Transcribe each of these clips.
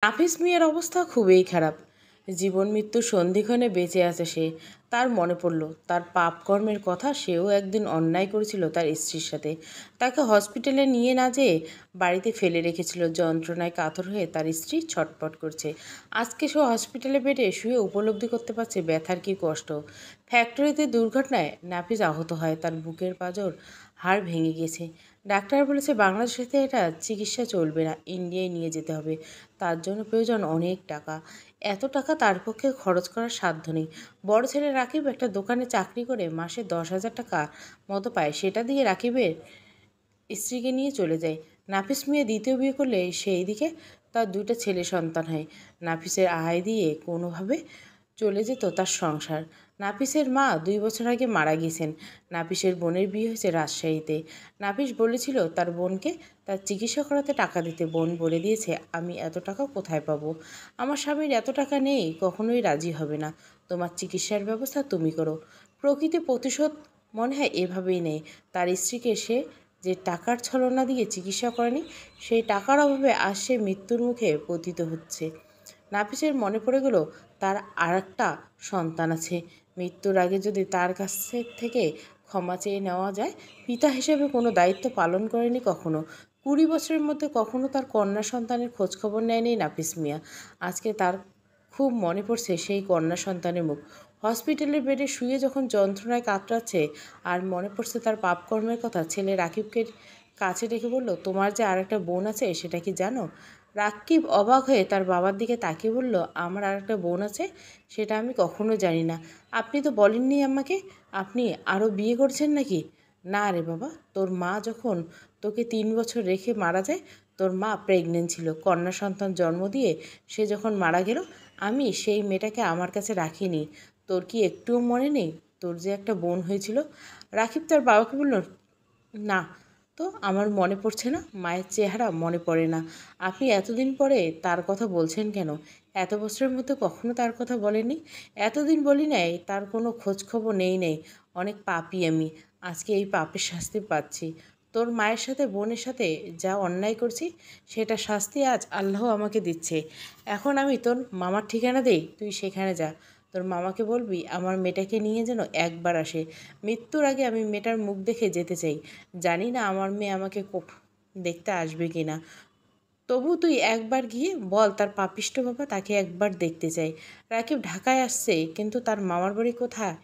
নাফিস মিয়ার অবস্থা খুবই খারাপ। জীবন মৃত্যুর সন্ধিক্ষণে বেঁচে আছে সে। তার মনে পড়ল তার পাপ কর্মের কথা। সেও একদিন অন্যায় করেছিল তার স্ত্রীর সাথে। তাকে হসপিটালে নিয়ে না যেয়ে বাড়িতে ফেলে রেখেছিল। যন্ত্রণায় কাতর হয়ে তার স্ত্রী ছটপট করছে। আজকে সে হসপিটালে বেডে শুয়ে উপলব্ধি করতে পারছে ব্যথার কী কষ্ট। ফ্যাক্টরিতে দুর্ঘটনায় নাফিস আহত হয়। তার বুকের পাঁজর হাড় ভেঙে গেছে। ডাক্তার বলেছে বাংলাদেশে এটা চিকিৎসা চলবে না, ইন্ডিয়ায় নিয়ে যেতে হবে। তার জন্য প্রয়োজন অনেক টাকা। এত টাকা তার পক্ষে খরচ করার সাধ্য নেই। বড় ছেলে রাকিব একটা দোকানে চাকরি করে মাসে 10,000 টাকা মতো পায়। সেটা দিয়ে রাকিবের স্ত্রীকে নিয়ে চলে যায়। নাফিস মিয়া দ্বিতীয় বিয়ে করলে সেই দিকে তার দুইটা ছেলে সন্তান হয়। নাফিসের আয় দিয়ে কোনোভাবে চলে যেত তার সংসার। নাফিসের মা 2 বছর আগে মারা গিয়েছেন। নাফিসের বোনের বিয়ে হয়েছে রাজশাহীতে। নাফিস বলেছিল তার বোনকে তার চিকিৎসা করাতে টাকা দিতে। বোন বলে দিয়েছে, আমি এত টাকা কোথায় পাবো? আমার স্বামীর এত টাকা নেই, কখনোই রাজি হবে না। তোমার চিকিৎসার ব্যবস্থা তুমি করো। প্রকৃতি প্রতিশোধ মনে হয় এভাবেই নেয়। তার স্ত্রীকে সে যে টাকার ছলনা দিয়ে চিকিৎসা করেনি, সেই টাকার অভাবে আজ সে মৃত্যুর মুখে পতিত হচ্ছে। নাফিসের মনে পড়ে গেল তার আরেকটা সন্তান আছে। মৃত্যুর আগে যদি তার কাছ থেকে ক্ষমা চেয়ে নেওয়া যায়। পিতা হিসেবে কোনো দায়িত্ব পালন করেনি কখনো। 20 বছরের মধ্যে কখনো তার কন্যা সন্তানের খোঁজখবর নেয়নি নাফিস মিয়া। আজকে তার খুব মনে পড়ছে সেই কন্যা সন্তানের মুখ। হসপিটালের বেডে শুয়ে যখন যন্ত্রণায় কাতরাচ্ছে আর মনে পড়ছে তার পাপকর্মের কথা। ছেলে রাকিবকে কাছে ডেকে বলল, তোমার যে আরেকটা বোন আছে সেটা কি জানো? রাকিব অবাক হয়ে তার বাবার দিকে তাকিয়ে বলল, আমার আরেকটা বোন আছে? সেটা আমি কখনো জানি না। আপনি তো বলেননি আমাকে। আপনি আরও বিয়ে করছেন নাকি? না রে বাবা, তোর মা যখন তোকে 3 বছর রেখে মারা যায়, তোর মা প্রেগনেন্ট ছিল। কন্যা সন্তান জন্ম দিয়ে সে যখন মারা গেল, আমি সেই মেয়েটাকে আমার কাছে রাখিনি। তোর কি একটুও মনে নেই তোর যে একটা বোন হয়েছিল? রাকিব তার বাবাকে বলল, না তো, আমার মনে পড়ছে না। মায়ের চেহারা মনে পড়ে না। আপনি এতদিন পরে তার কথা বলছেন কেন? এত বছরের মধ্যে কখনো তার কথা বলেননি? এতদিন বলি নাই, তার কোনো খোঁজখবর নেই। অনেক পাপী আমি। আজকে এই পাপের শাস্তি পাচ্ছি। তোর মায়ের সাথে বোনের সাথে যা অন্যায় করছি, সেটা শাস্তি আজ আল্লাহ আমাকে দিচ্ছে। এখন আমি তোর মামার ঠিকানা দেই, তুই সেখানে যা। তোর মামাকে বলবি আমার মেয়েটাকে নিয়ে যেন একবার আসে। মৃত্যুর আগে আমি মেয়েটার মুখ দেখে যেতে চাই। জানি না আমার মেয়ে আমাকে দেখতে আসবে কি না। তবু তুই একবার গিয়ে বল তার পাপিষ্ঠ বাবা তাকে একবার দেখতে চাই। রাকিব ঢাকায় আসছে, কিন্তু তার মামার বাড়ি কোথায়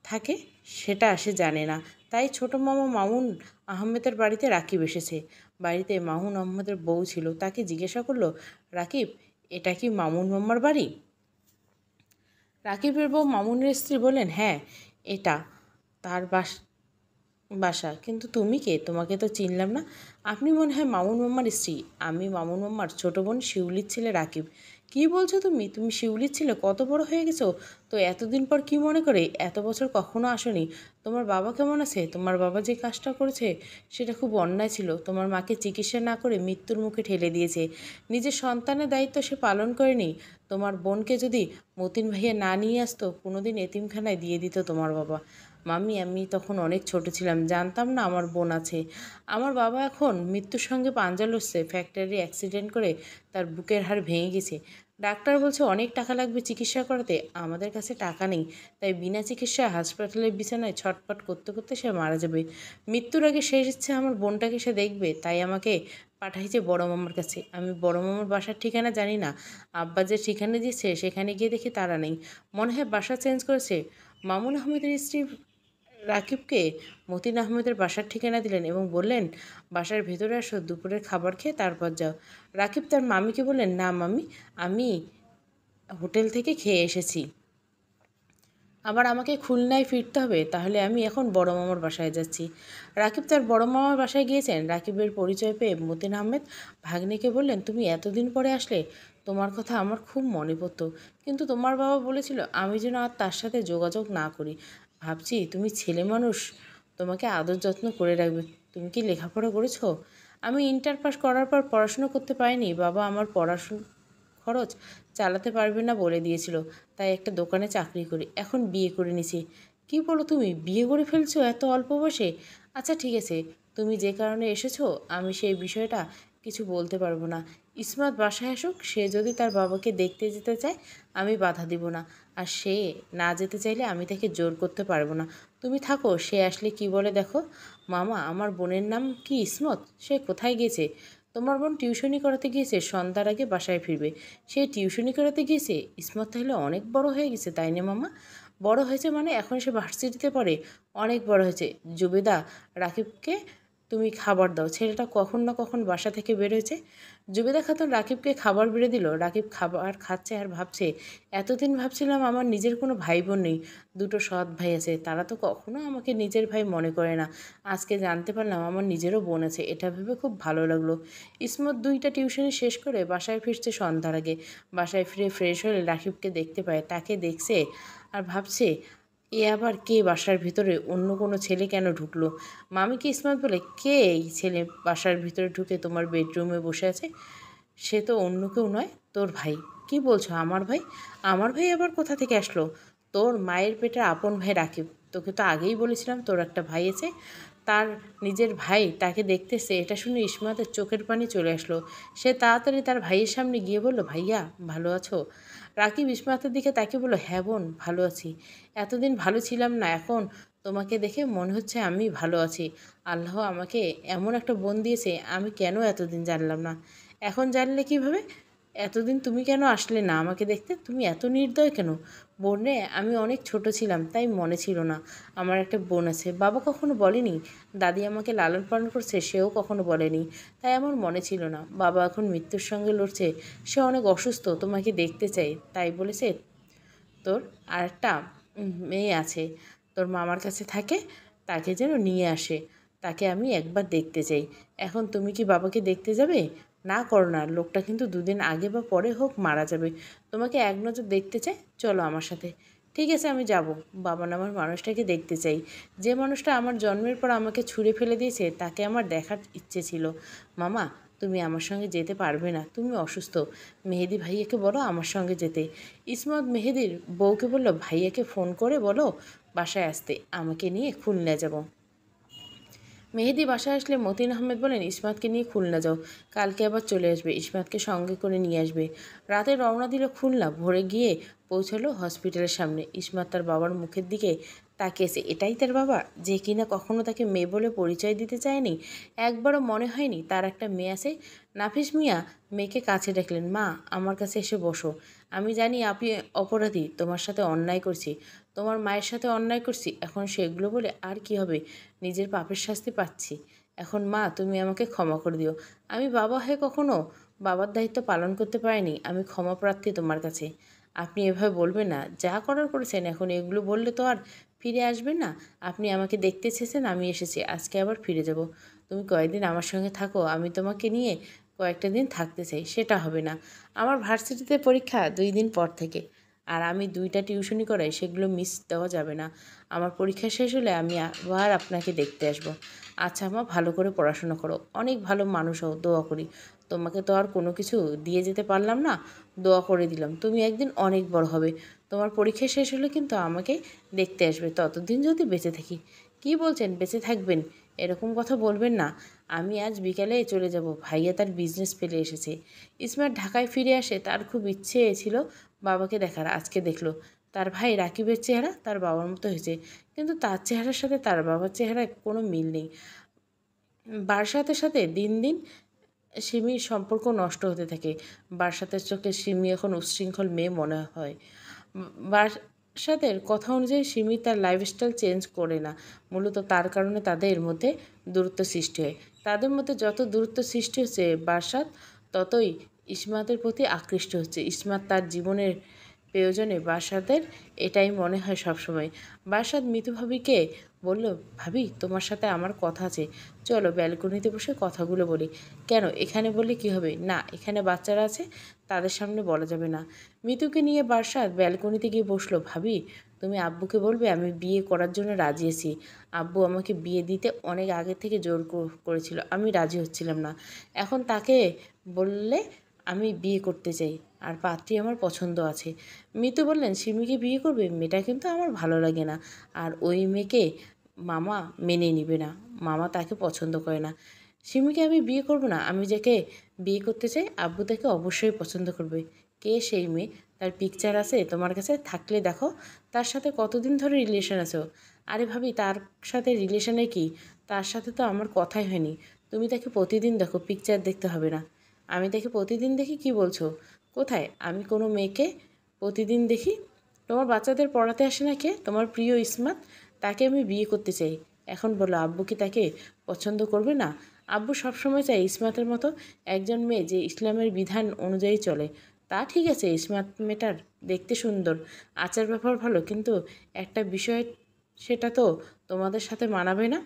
থাকে সেটা সে জানে না। তাই ছোট মামা মামুন আহমেদের বাড়িতে রাকিব এসেছে। বাড়িতে মামুন আহমেদের বউ ছিল। তাকে জিজ্ঞাসা করলো, রাকিব, এটা কি মামুন মাম্মার বাড়ি? রাকিবের বউ মামুনের স্ত্রী বললেন, হ্যাঁ, এটা তার বাসা। কিন্তু তুমি কে? তোমাকে তো চিনলাম না। আপনি মনে হয় মামুন মাম্মার স্ত্রী। আমি মামুন মাম্মার ছোট বোন শিউলির ছেলে রাকিব। কী বলছো তুমি? তুমি শিউলির ছেলে? কত বড় হয়ে গেছো? তো এতদিন পর কি মনে করে? এত বছর কখনো আসনি। তোমার বাবা কেমন আছে? তোমার বাবা যে কাজটা করেছে সেটা খুব অন্যায় ছিল। তোমার মাকে চিকিৎসা না করে মৃত্যুর মুখে ঠেলে দিয়েছে। নিজের সন্তানের দায়িত্ব সে পালন করেনি। তোমার বোনকে যদি মতিন ভাইয়া না নিয়ে আসতো, কোনোদিন এতিমখানায় দিয়ে দিত তোমার বাবা। মামি, আমি তখন অনেক ছোট ছিলাম, জানতাম না আমার বোন আছে। আমার বাবা এখন মৃত্যুর সঙ্গে পাঞ্জা লড়ছে। ফ্যাক্টরি অ্যাক্সিডেন্ট করে তার বুকের হাড় ভেঙে গেছে। ডাক্তার বলছে অনেক টাকা লাগবে চিকিৎসা করাতে। আমাদের কাছে টাকা নেই, তাই বিনা চিকিৎসায় হাসপাতালের বিছানায় ছটপট করতে করতে সে মারা যাবে। মৃত্যুর আগে শেষ ইচ্ছে আমার বোনটাকে সে দেখবে, তাই আমাকে পাঠাইছে বড় মামার কাছে। আমি বড় মামার বাসার ঠিকানা জানি না। আব্বা যে ঠিকানা দিচ্ছে সেখানে গিয়ে দেখি তারা নেই। মনে হয় বাসা চেঞ্জ করেছে। মামুন আহমেদের স্ত্রী রাকিবকে মতিন আহমেদের বাসার ঠিকানা দিলেন এবং বললেন, বাসার ভেতরে আসো, দুপুরের খাবার খেয়ে তারপর যাও। রাকিব তার মামিকে বললেন, না মামি, আমি হোটেল থেকে খেয়ে এসেছি। আবার আমাকে খুলনায় ফিরতে হবে, তাহলে আমি এখন বড় মামার বাসায় যাচ্ছি। রাকিব তার বড় মামার বাসায় গিয়েছেন। রাকিবের পরিচয় পেয়ে মতিন আহমেদ ভাগ্নিকে বললেন, তুমি এতদিন পরে আসলে। তোমার কথা আমার খুব মনে পড়তো, কিন্তু তোমার বাবা বলেছিল আমি যেন আর তার সাথে যোগাযোগ না করি। ভাবছি তুমি ছেলে মানুষ, তোমাকে আদর যত্ন করে রাখবে। তুমি কি লেখাপড়া করেছো? আমি ইন্টার পাস করার পর পড়াশুনো করতে পারিনি। বাবা আমার পড়াশুনো খরচ চালাতে পারবে না বলে দিয়েছিল, তাই একটা দোকানে চাকরি করি। এখন বিয়ে করে নিছি। কি বলো তুমি? বিয়ে করে ফেলছো এত অল্প বয়সে? আচ্ছা ঠিক আছে, তুমি যে কারণে এসেছো আমি সেই বিষয়টা কিছু বলতে পারবো না। ইসমাত বাসায় আসুক, সে যদি তার বাবাকে দেখতে যেতে চায় আমি বাধা দিব না, আর সে না যেতে চাইলে আমি তাকে জোর করতে পারবো না। তুমি থাকো, সে আসলে কি বলে দেখো। মামা, আমার বোনের নাম কি ইসমত? সে কোথায় গেছে? তোমার বোন টিউশনি করাতে গিয়েছে, সন্ধ্যার আগে বাসায় ফিরবে। সে টিউশনি করাতে গিয়েছে? ইসমত তাহলে অনেক বড় হয়ে গেছে, তাই না মামা? বড় হয়েছে মানে এখন সে ভার্সিটিতে পড়ে? অনেক বড় হয়েছে। জুবেদা, রাকিবকে তুমি খাবার দাও, ছেলেটা কখন না কখন বাসা থেকে বের হয়েছে। জুবেদা খাতুন রাকিবকে খাবার বেড়ে দিল। রাকিব খাবার খাচ্ছে আর ভাবছে, এতদিন ভাবছিলাম আমার নিজের কোনো ভাই বোন নেই, দুটো সৎ ভাই আছে, তারা তো কখনো আমাকে নিজের ভাই মনে করে না। আজকে জানতে পারলাম আমার নিজেরও বোন আছে, এটা ভেবে খুব ভালো লাগলো। ইসমত 2টা টিউশনি শেষ করে বাসায় ফিরছে সন্ধ্যার আগে। বাসায় ফিরে ফ্রেশ হলে রাকিবকে দেখতে পায়, তাকে দেখছে আর ভাবছে, এ আবার কে বাসার ভিতরে? অন্য কোনো ছেলে কেন ঢুকলো? মামিকে ইসমাত বলে, কে এই ছেলে বাসার ভিতরে ঢুকে তোমার বেডরুমে বসে আছে? সে তো অন্য কেউ নয়, তোর ভাই। কি বলছো, আমার ভাই? আমার ভাই আবার কোথা থেকে আসলো? তোর মায়ের পেটের আপন ভাই রাকিব। তোকে তো আগেই বলেছিলাম তোর একটা ভাই আছে, তার নিজের ভাই তাকে দেখতেছে। এটা শুনে ইসমাতের চোখের পানি চলে আসলো। সে তাড়াতাড়ি তার ভাইয়ের সামনে গিয়ে বলল, ভাইয়া ভালো আছো? রাকিব ইসমাতের দিকে তাকে বলল, হ্যাঁ বোন, ভালো আছি। এতদিন ভালো ছিলাম না, এখন তোমাকে দেখে মনে হচ্ছে আমি ভালো আছি। আল্লাহ আমাকে এমন একটা বোন দিয়েছে, আমি কেন এতদিন জানলাম না? এখন জানলে কিভাবে? এতদিন তুমি কেন আসলে না আমাকে দেখতে? তুমি এত নির্দয় কেন? বোন রে, আমি অনেক ছোট ছিলাম তাই মনে ছিল না আমার একটা বোন আছে। বাবা কখনো বলেনি, দাদি আমাকে লালন পালন করছে সেও কখনো বলেনি, তাই আমার মনে ছিল না। বাবা এখন মৃত্যুর সঙ্গে লড়ছে, সে অনেক অসুস্থ, তোমাকে দেখতে চাই, তাই বলেছে তোর আরেকটা মেয়ে আছে, তোর মামার কাছে থাকে, তাকে যেন নিয়ে আসে, তাকে আমি একবার দেখতে চাই। এখন তুমি কি বাবাকে দেখতে যাবে? না করো না, লোকটা কিন্তু 2 দিন আগে বা পরে হোক মারা যাবে। তোমাকে এক নজর দেখতে চাই, চলো আমার সাথে। ঠিক আছে, আমি যাব। বাবা নামার মানুষটাকে দেখতে চাই। যে মানুষটা আমার জন্মের পর আমাকে ছুঁড়ে ফেলে দিয়েছে, তাকে আমার দেখার ইচ্ছে ছিল। মামা, তুমি আমার সঙ্গে যেতে পারবে না, তুমি অসুস্থ। মেহেদি ভাইয়াকে বলো আমার সঙ্গে যেতে। ইসমত মেহেদির বউকে বলল, ভাইয়াকে ফোন করে বলো বাসায় আসতে, আমাকে নিয়ে খুলনা যাব। মেহেদি বাসায় আসলে মতিন আহমেদ বলেন, ইসমাতকে নিয়ে খুলনা যাও, কালকে আবার চলে আসবে, ইসমাতকে সঙ্গে করে নিয়ে আসবে। রাতে রওনা দিল খুলনা। ভোরে গিয়ে পৌঁছালো হসপিটালের সামনে। ইসমাত তার বাবার মুখের দিকে তাকিয়েছে। এটাই তার বাবা, যে কিনা কখনো তাকে মেয়ে বলে পরিচয় দিতে চায়নি। একবারও মনে হয়নি তার একটা মেয়ে আছে। নাফিস মিয়া মেয়েকে কাছে ডাকলেন, মা আমার কাছে এসে বসো। আমি জানি আপনি অপরাধী, তোমার সাথে অন্যায় করছি, তোমার মায়ের সাথে অন্যায় করছি, এখন সেগুলো বলে আর কি হবে? নিজের পাপের শাস্তি পাচ্ছি। এখন মা, তুমি আমাকে ক্ষমা করে দিও। আমি বাবা হয়ে কখনো বাবার দায়িত্ব পালন করতে পারিনি, আমি ক্ষমা প্রার্থী তোমার কাছে। আপনি এভাবে বলবেন না, যা করার করেছেন, এখন এগুলো বললে তো আর ফিরে আসবেন না। আপনি আমাকে দেখতে এসেছেন, আমি এসেছি, আজকে আবার ফিরে যাব। তুমি কয়েকদিন আমার সঙ্গে থাকো, আমি তোমাকে নিয়ে কয়েকটা দিন থাকতে চাই। সেটা হবে না, আমার ভার্সিটিতে পরীক্ষা 2 দিন পর থেকে, আর আমি 2টা টিউশনি করাই, সেগুলো মিস দেওয়া যাবে না। আমার পরীক্ষা শেষ হলে আমি আবার আপনাকে দেখতে আসব। আচ্ছা মা, ভালো করে পড়াশোনা করো, অনেক ভালো মানুষ হও, দোয়া করি। তোমাকে তো আর কোনো কিছু দিয়ে যেতে পারলাম না, দোয়া করে দিলাম, তুমি একদিন অনেক বড় হবে। তোমার পরীক্ষা শেষ হলে কিন্তু আমাকে দেখতে আসবে, ততদিন যদি বেঁচে থাকি। কি বলছেন বেঁচে থাকবেন? এরকম কথা বলবেন না। আমি আজ বিকালে চলে যাব, ভাইয়া তার বিজনেস ফেলে এসেছে। ইসমাত ঢাকায় ফিরে আসে, তার খুব ইচ্ছে ছিল বাবাকে দেখার। আজকে দেখলো তার ভাই রাকিবের চেহারা তার বাবার মতো হয়েছে, কিন্তু তার চেহারার সাথে তার বাবার চেহারায় কোনো মিল নেই। বারাসাতের সাথে দিন দিন সিমির সম্পর্ক নষ্ট হতে থাকে। বারাসাতের চোখে সিমি এখন উচ্ছৃঙ্খল মেয়ে মনে হয়। বারাসাতের কথা অনুযায়ী সিমি তার লাইফস্টাইল চেঞ্জ করে না, মূলত তার কারণে তাদের মধ্যে দূরত্ব সৃষ্টি হয়। তাদের মধ্যে যত দূরত্ব সৃষ্টি হচ্ছে, বারাসাত ততই ইসমাতের প্রতি আকৃষ্ট হচ্ছে। ইসমাত তার জীবনের প্রয়োজনে বাসাদের এটাই মনে হয় সবসময়। বাসাদ মিতু ভাবিকে বলল, ভাবি তোমার সাথে আমার কথা আছে, চলো ব্যালকনিতে বসে কথাগুলো বলি। কেন, এখানে বললে কি হবে? না, এখানে বাচ্চারা আছে, তাদের সামনে বলা যাবে না। মিতুকে নিয়ে বাসাদ ব্যালকনিতে গিয়ে বসলো। ভাবি, তুমি আব্বুকে বলবে আমি বিয়ে করার জন্য রাজি আছি। আব্বু আমাকে বিয়ে দিতে অনেক আগে থেকে জোর করেছিল, আমি রাজি হচ্ছিলাম না। এখন তাকে বললে আমি বিয়ে করতে চাই, আর পাত্রী আমার পছন্দ আছে। মিতু বললেন, সিমিকে বিয়ে করবে? মেয়েটা কিন্তু আমার ভালো লাগে না, আর ওই মেয়েকে মামা মেনে নিবে না, মামা তাকে পছন্দ করে না। সিমিকে আমি বিয়ে করব না। আমি যাকে বিয়ে করতে চাই আব্বু তাকে অবশ্যই পছন্দ করবে। কে সেই মেয়ে? তার পিকচার আছে তোমার কাছে? থাকলে দেখো। তার সাথে কতদিন ধরে রিলেশন আছো? আরে ভাবি, তার সাথে রিলেশনে কি? তার সাথে তো আমার কথাই হয়নি। তুমি তাকে প্রতিদিন দেখো, পিকচার দেখতে হবে না। আমি তাকে প্রতিদিন দেখি? কি বলছো? কোথায়? আমি কোনো মেয়েকে প্রতিদিন দেখি? তোমার বাচ্চাদের পড়াতে আসে না কে? তোমার প্রিয় ইসমাত, তাকে আমি বিয়ে করতে চাই। এখন বলো, আব্বু কি তাকে পছন্দ করবে না? আব্বু সবসময় চায় ইসমাতের মতো একজন মেয়ে যে ইসলামের বিধান অনুযায়ী চলে। তা ঠিক আছে, ইসমাত মেয়েটার দেখতে সুন্দর, আচার ব্যবহার ভালো, কিন্তু একটা বিষয়, সেটা তো তোমাদের সাথে মানাবে না।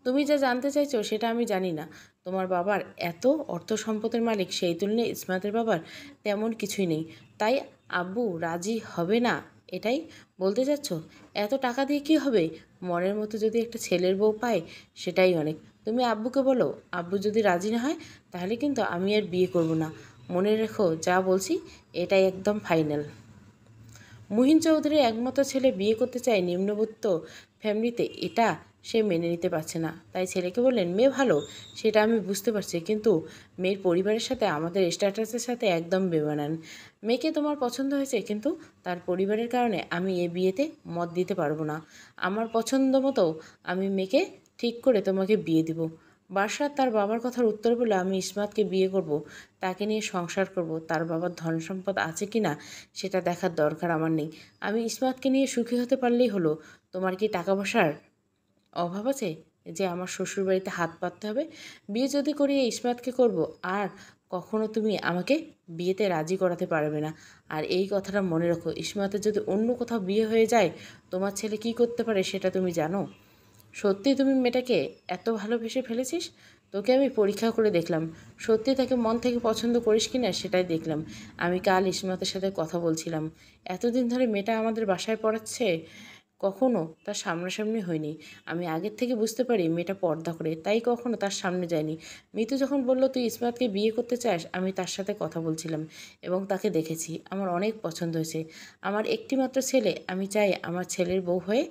তুমি যা জানতে চাইছো সেটা আমি জানি না। তোমার বাবার এত অর্থ সম্পদের মালিক, সেই তুলনায় ইসমাতের বাবার তেমন কিছুই নেই। তাই আব্বু রাজি হবে না, এটাই বলতে চাচ্ছ? এত টাকা দিয়ে কী হবে? মনের মতো যদি একটা ছেলের বউ পায়, সেটাই অনেক। তুমি আব্বুকে বলো। আব্বু যদি রাজি না হয়, তাহলে কিন্তু আমি আর বিয়ে করব না। মনে রেখো, যা বলছি এটাই একদম ফাইনাল। মুহিন চৌধুরীর একমাত্র ছেলে বিয়ে করতে চায় নিম্নবিত্ত ফ্যামিলিতে, এটা সে মেনে নিতে পারছে না। তাই ছেলেকে বললেন, মেয়ে ভালো, সেটা আমি বুঝতে পারছি, কিন্তু মেয়ের পরিবারের সাথে আমাদের স্ট্যাটাসের সাথে একদম বেমানান। মেয়েকে তোমার পছন্দ হয়েছে, কিন্তু তার পরিবারের কারণে আমি এ বিয়েতে মত দিতে পারবো না। আমার পছন্দ মতো আমি মেয়েকে ঠিক করে তোমাকে বিয়ে দিব। বাদশাহ তার বাবার কথার উত্তর বলে, আমি ইসমাতকে বিয়ে করব, তাকে নিয়ে সংসার করব। তার বাবার ধন সম্পদ আছে কি না সেটা দেখার দরকার আমার নেই। আমি ইসমাতকে নিয়ে সুখী হতে পারলেই হলো। তোমার কি টাকা পয়সার অভাব আছে যে আমার শ্বশুরবাড়িতে হাত পাততে হবে? বিয়ে যদি করি ইসমাতকে করব, আর কখনো তুমি আমাকে বিয়েতে রাজি করাতে পারবে না। আর এই কথাটা মনে রাখো, ইসমাতের যদি অন্য কোথাও বিয়ে হয়ে যায়, তোমার ছেলে কি করতে পারে সেটা তুমি জানো? সত্যি তুমি মেয়েটাকে এত ভালোবেসে ফেলেছিস? তোকে আমি পরীক্ষা করে দেখলাম, সত্যি তাকে মন থেকে পছন্দ করিস কি না সেটাই দেখলাম। আমি কাল ইসমাতের সাথে কথা বলছিলাম। এতদিন ধরে মেয়েটা আমাদের বাসায় পড়াচ্ছে, কখনো তার সামনাসামনি হয়নি। আমি আগের থেকে বুঝতে পারি মেয়েটা পর্দা করে, তাই কখনো তার সামনে যায়নি। মিতু যখন বলল তুই ইসমাতকে বিয়ে করতে চাস, আমি তার সাথে কথা বলছিলাম এবং তাকে দেখেছি। আমার অনেক পছন্দ হয়েছে। আমার একটিমাত্র ছেলে, আমি চাই আমার ছেলের বউ হয়ে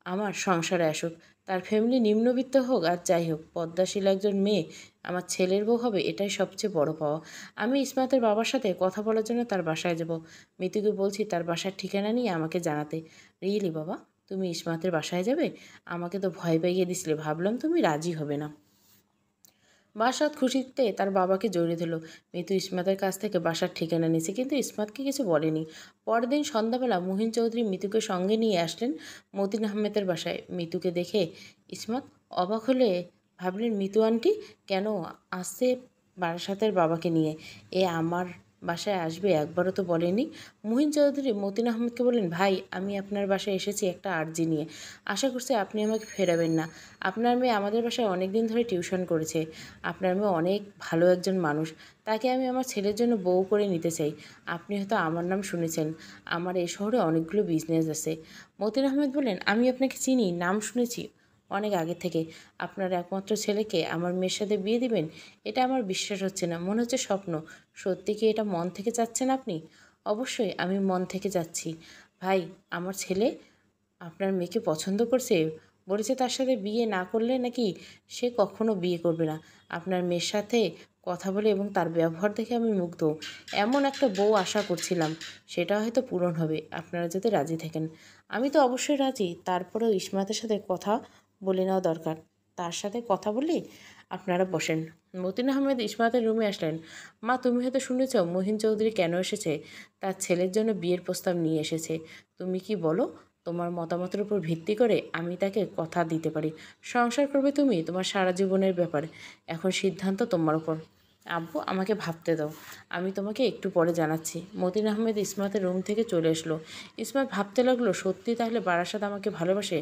আমার সংসারে আসুক। তার ফ্যামিলি নিম্নবিত্ত হোক আর যাই হোক, পদ্মাশীল একজন মেয়ে আমার ছেলের বউ হবে, এটাই সবচেয়ে বড় পাওয়া। আমি ইসমাতের বাবার সাথে কথা বলার জন্য তার বাসায় যাব। মিতুকে বলছি তার বাসার ঠিকানা নিয়ে আমাকে জানাতে। রিয়েলি বাবা, তুমি ইসমাতের বাসায় যাবে? আমাকে তো ভয় পাইয়ে দিছিলে, ভাবলাম তুমি রাজি হবে না। বাসাত খুশিতে তার বাবাকে জড়িয়ে দিল। মিতু ইসমাতের কাছ থেকে বাসার ঠিকানা নিয়েছে, কিন্তু ইসমাতকে কিছু বলেনি। পরের দিন সন্ধ্যাবেলা মুহিন চৌধুরী মিতুকে সঙ্গে নিয়ে আসলেন মতিন আহমেদের বাসায়। মিতুকে দেখে ইসমাত অবাক হলে ভাবলেন, মিতু আন্টি কেন আসছে বারাসাতের বাবাকে নিয়ে? এ আমার বাসায় আসবে একবারও তো বলেনি। মুহিন চৌধুরী মতিন আহমেদকে বললেন, ভাই আমি আপনার বাসায় এসেছি একটা আর্জি নিয়ে। আশা করছি আপনি আমাকে ফেরাবেন না। আপনার মেয়ে আমাদের বাসায় অনেক দিন ধরে টিউশন করেছে। আপনার মেয়ে অনেক ভালো একজন মানুষ। তাকে আমি আমার ছেলের জন্য বউ করে নিতে চাই। আপনি হয়তো আমার নাম শুনেছেন। আমার এই শহরে অনেকগুলো বিজনেস আছে। মতিন আহমেদ বললেন, আমি আপনাকে চিনি, নাম শুনেছি অনেক আগে থেকে। আপনার একমাত্র ছেলেকে আমার মেয়ের সাথে বিয়ে দিবেন? এটা আমার বিশ্বাস হচ্ছে না, মনে হচ্ছে স্বপ্ন। সত্যি কি এটা মন থেকে চাচ্ছেন আপনি? অবশ্যই আমি মন থেকে যাচ্ছি। ভাই, আমার ছেলে আপনার মেয়েকে পছন্দ করছে, বলেছে তার সাথে বিয়ে না করলে নাকি সে কখনো বিয়ে করবে না। আপনার মেয়ের সাথে কথা বলে এবং তার ব্যবহার দেখে আমি মুগ্ধ। এমন একটা বউ আশা করছিলাম, সেটা হয়তো পূরণ হবে আপনারা যদি রাজি থাকেন। আমি তো অবশ্যই রাজি, তারপরেও ইসমাতের সাথে কথা বলে নেওয়া দরকার। তার সাথে কথা বলে আপনারা বসেন। মতিন আহমেদ ইসমাতের রুমে আসলেন। মা, তুমি হয়তো শুনেছ মহিন চৌধুরী কেন এসেছে? তার ছেলের জন্য বিয়ের প্রস্তাব নিয়ে এসেছে। তুমি কি বলো? তোমার মতামতের উপর ভিত্তি করে আমি তাকে কথা দিতে পারি। সংসার করবে তুমি তোমার সারা জীবনের ব্যাপার। এখন সিদ্ধান্ত তোমার উপর। আব্বু, আমাকে ভাবতে দাও, আমি তোমাকে একটু পরে জানাচ্ছি। মতিন আহমেদ ইসমাতের রুম থেকে চলে আসলো। ইসমাত ভাবতে লাগলো, সত্যি তাহলে বারাসাত আমাকে ভালোবাসে?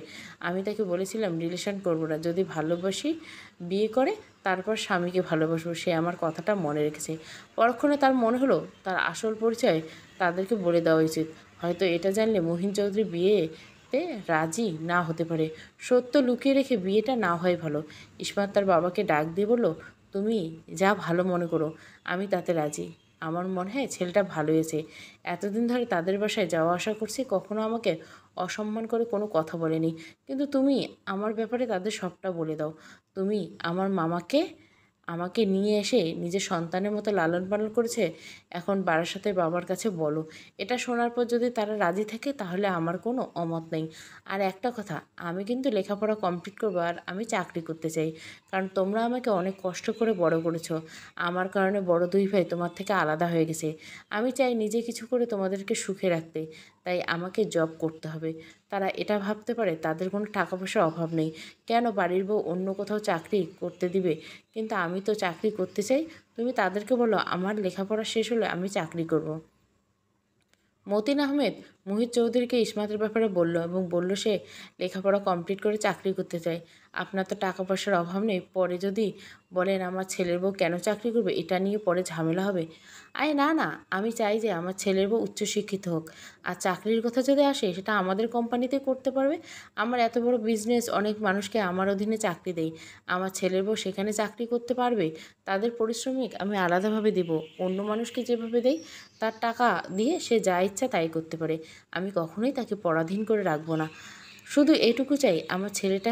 আমি তাকে বলেছিলাম রিলেশন করবো না, যদি ভালোবাসি বিয়ে করে তারপর স্বামীকে ভালোবাসবো। সে আমার কথাটা মনে রেখেছে। পরক্ষণে তার মনে হলো তার আসল পরিচয় তাদেরকে বলে দেওয়া উচিত। হয়তো এটা জানলে মহিন চৌধুরী বিয়েতে রাজি না হতে পারে। সত্য লুকিয়ে রেখে বিয়েটা না হয় ভালো। ইসমাত তার বাবাকে ডাক দিয়ে বলল, তুমি যা ভালো মনে করো, আমি তাতে রাজি। আমার মনে হয় ছেলেটা ভালো হয়েছে। এতদিন ধরে তাদের বাসায় যাওয়া আসা করছি, কখনো আমাকে অসম্মান করে কোনো কথা বলেনি। কিন্তু তুমি আমার ব্যাপারে তাদের সবটা বলে দাও। তুমি আমার মামাকে আমাকে নিয়ে এসে নিজের সন্তানের মতো লালন পালন করেছে, এখন বারাসাতের বাবার কাছে বলো। এটা শোনার পর যদি তারা রাজি থাকে তাহলে আমার কোনো অমত নেই। আর একটা কথা, আমি কিন্তু লেখাপড়া কমপ্লিট করবো আর আমি চাকরি করতে চাই। কারণ তোমরা আমাকে অনেক কষ্ট করে বড় করেছো। আমার কারণে বড় দুই ভাই তোমার থেকে আলাদা হয়ে গেছে। আমি চাই নিজে কিছু করে তোমাদেরকে সুখে রাখতে, তাই আমাকে জব করতে হবে। তারা এটা ভাবতে পারে তাদের কোনো টাকা পয়সার অভাব নেই, কেন বাড়ির বউ অন্য কোথাও চাকরি করতে দিবে? কিন্তু আমি তো চাকরি করতে চাই। তুমি তাদেরকে বলো আমার লেখাপড়া শেষ হলে আমি চাকরি করব। মতিন আহমেদ মুহিত চৌধুরীকে ইসমাতের ব্যাপারে বলল এবং বলল সে লেখাপড়া কমপ্লিট করে চাকরি করতে চায়। আপনার তো টাকা পয়সার অভাব নেই, পরে যদি বলেন আমার ছেলের বউ কেন চাকরি করবে এটা নিয়ে পরে ঝামেলা হবে। আরে না না, আমি চাই যে আমার ছেলের বউ উচ্চশিক্ষিত হোক। আর চাকরির কথা যদি আসে সেটা আমাদের কোম্পানিতে করতে পারবে। আমার এত বড় বিজনেস, অনেক মানুষকে আমার অধীনে চাকরি দেই। আমার ছেলের বউ সেখানে চাকরি করতে পারবে। তাদের পারিশ্রমিক আমি আলাদাভাবে দেব, অন্য মানুষকে যেভাবে দেই। তার টাকা দিয়ে সে যা ইচ্ছা তাই করতে পারে। আমি কখনোই তাকে পরাধীন করে রাখবো না। শুধু এটুকু চাই আমার ছেলেটা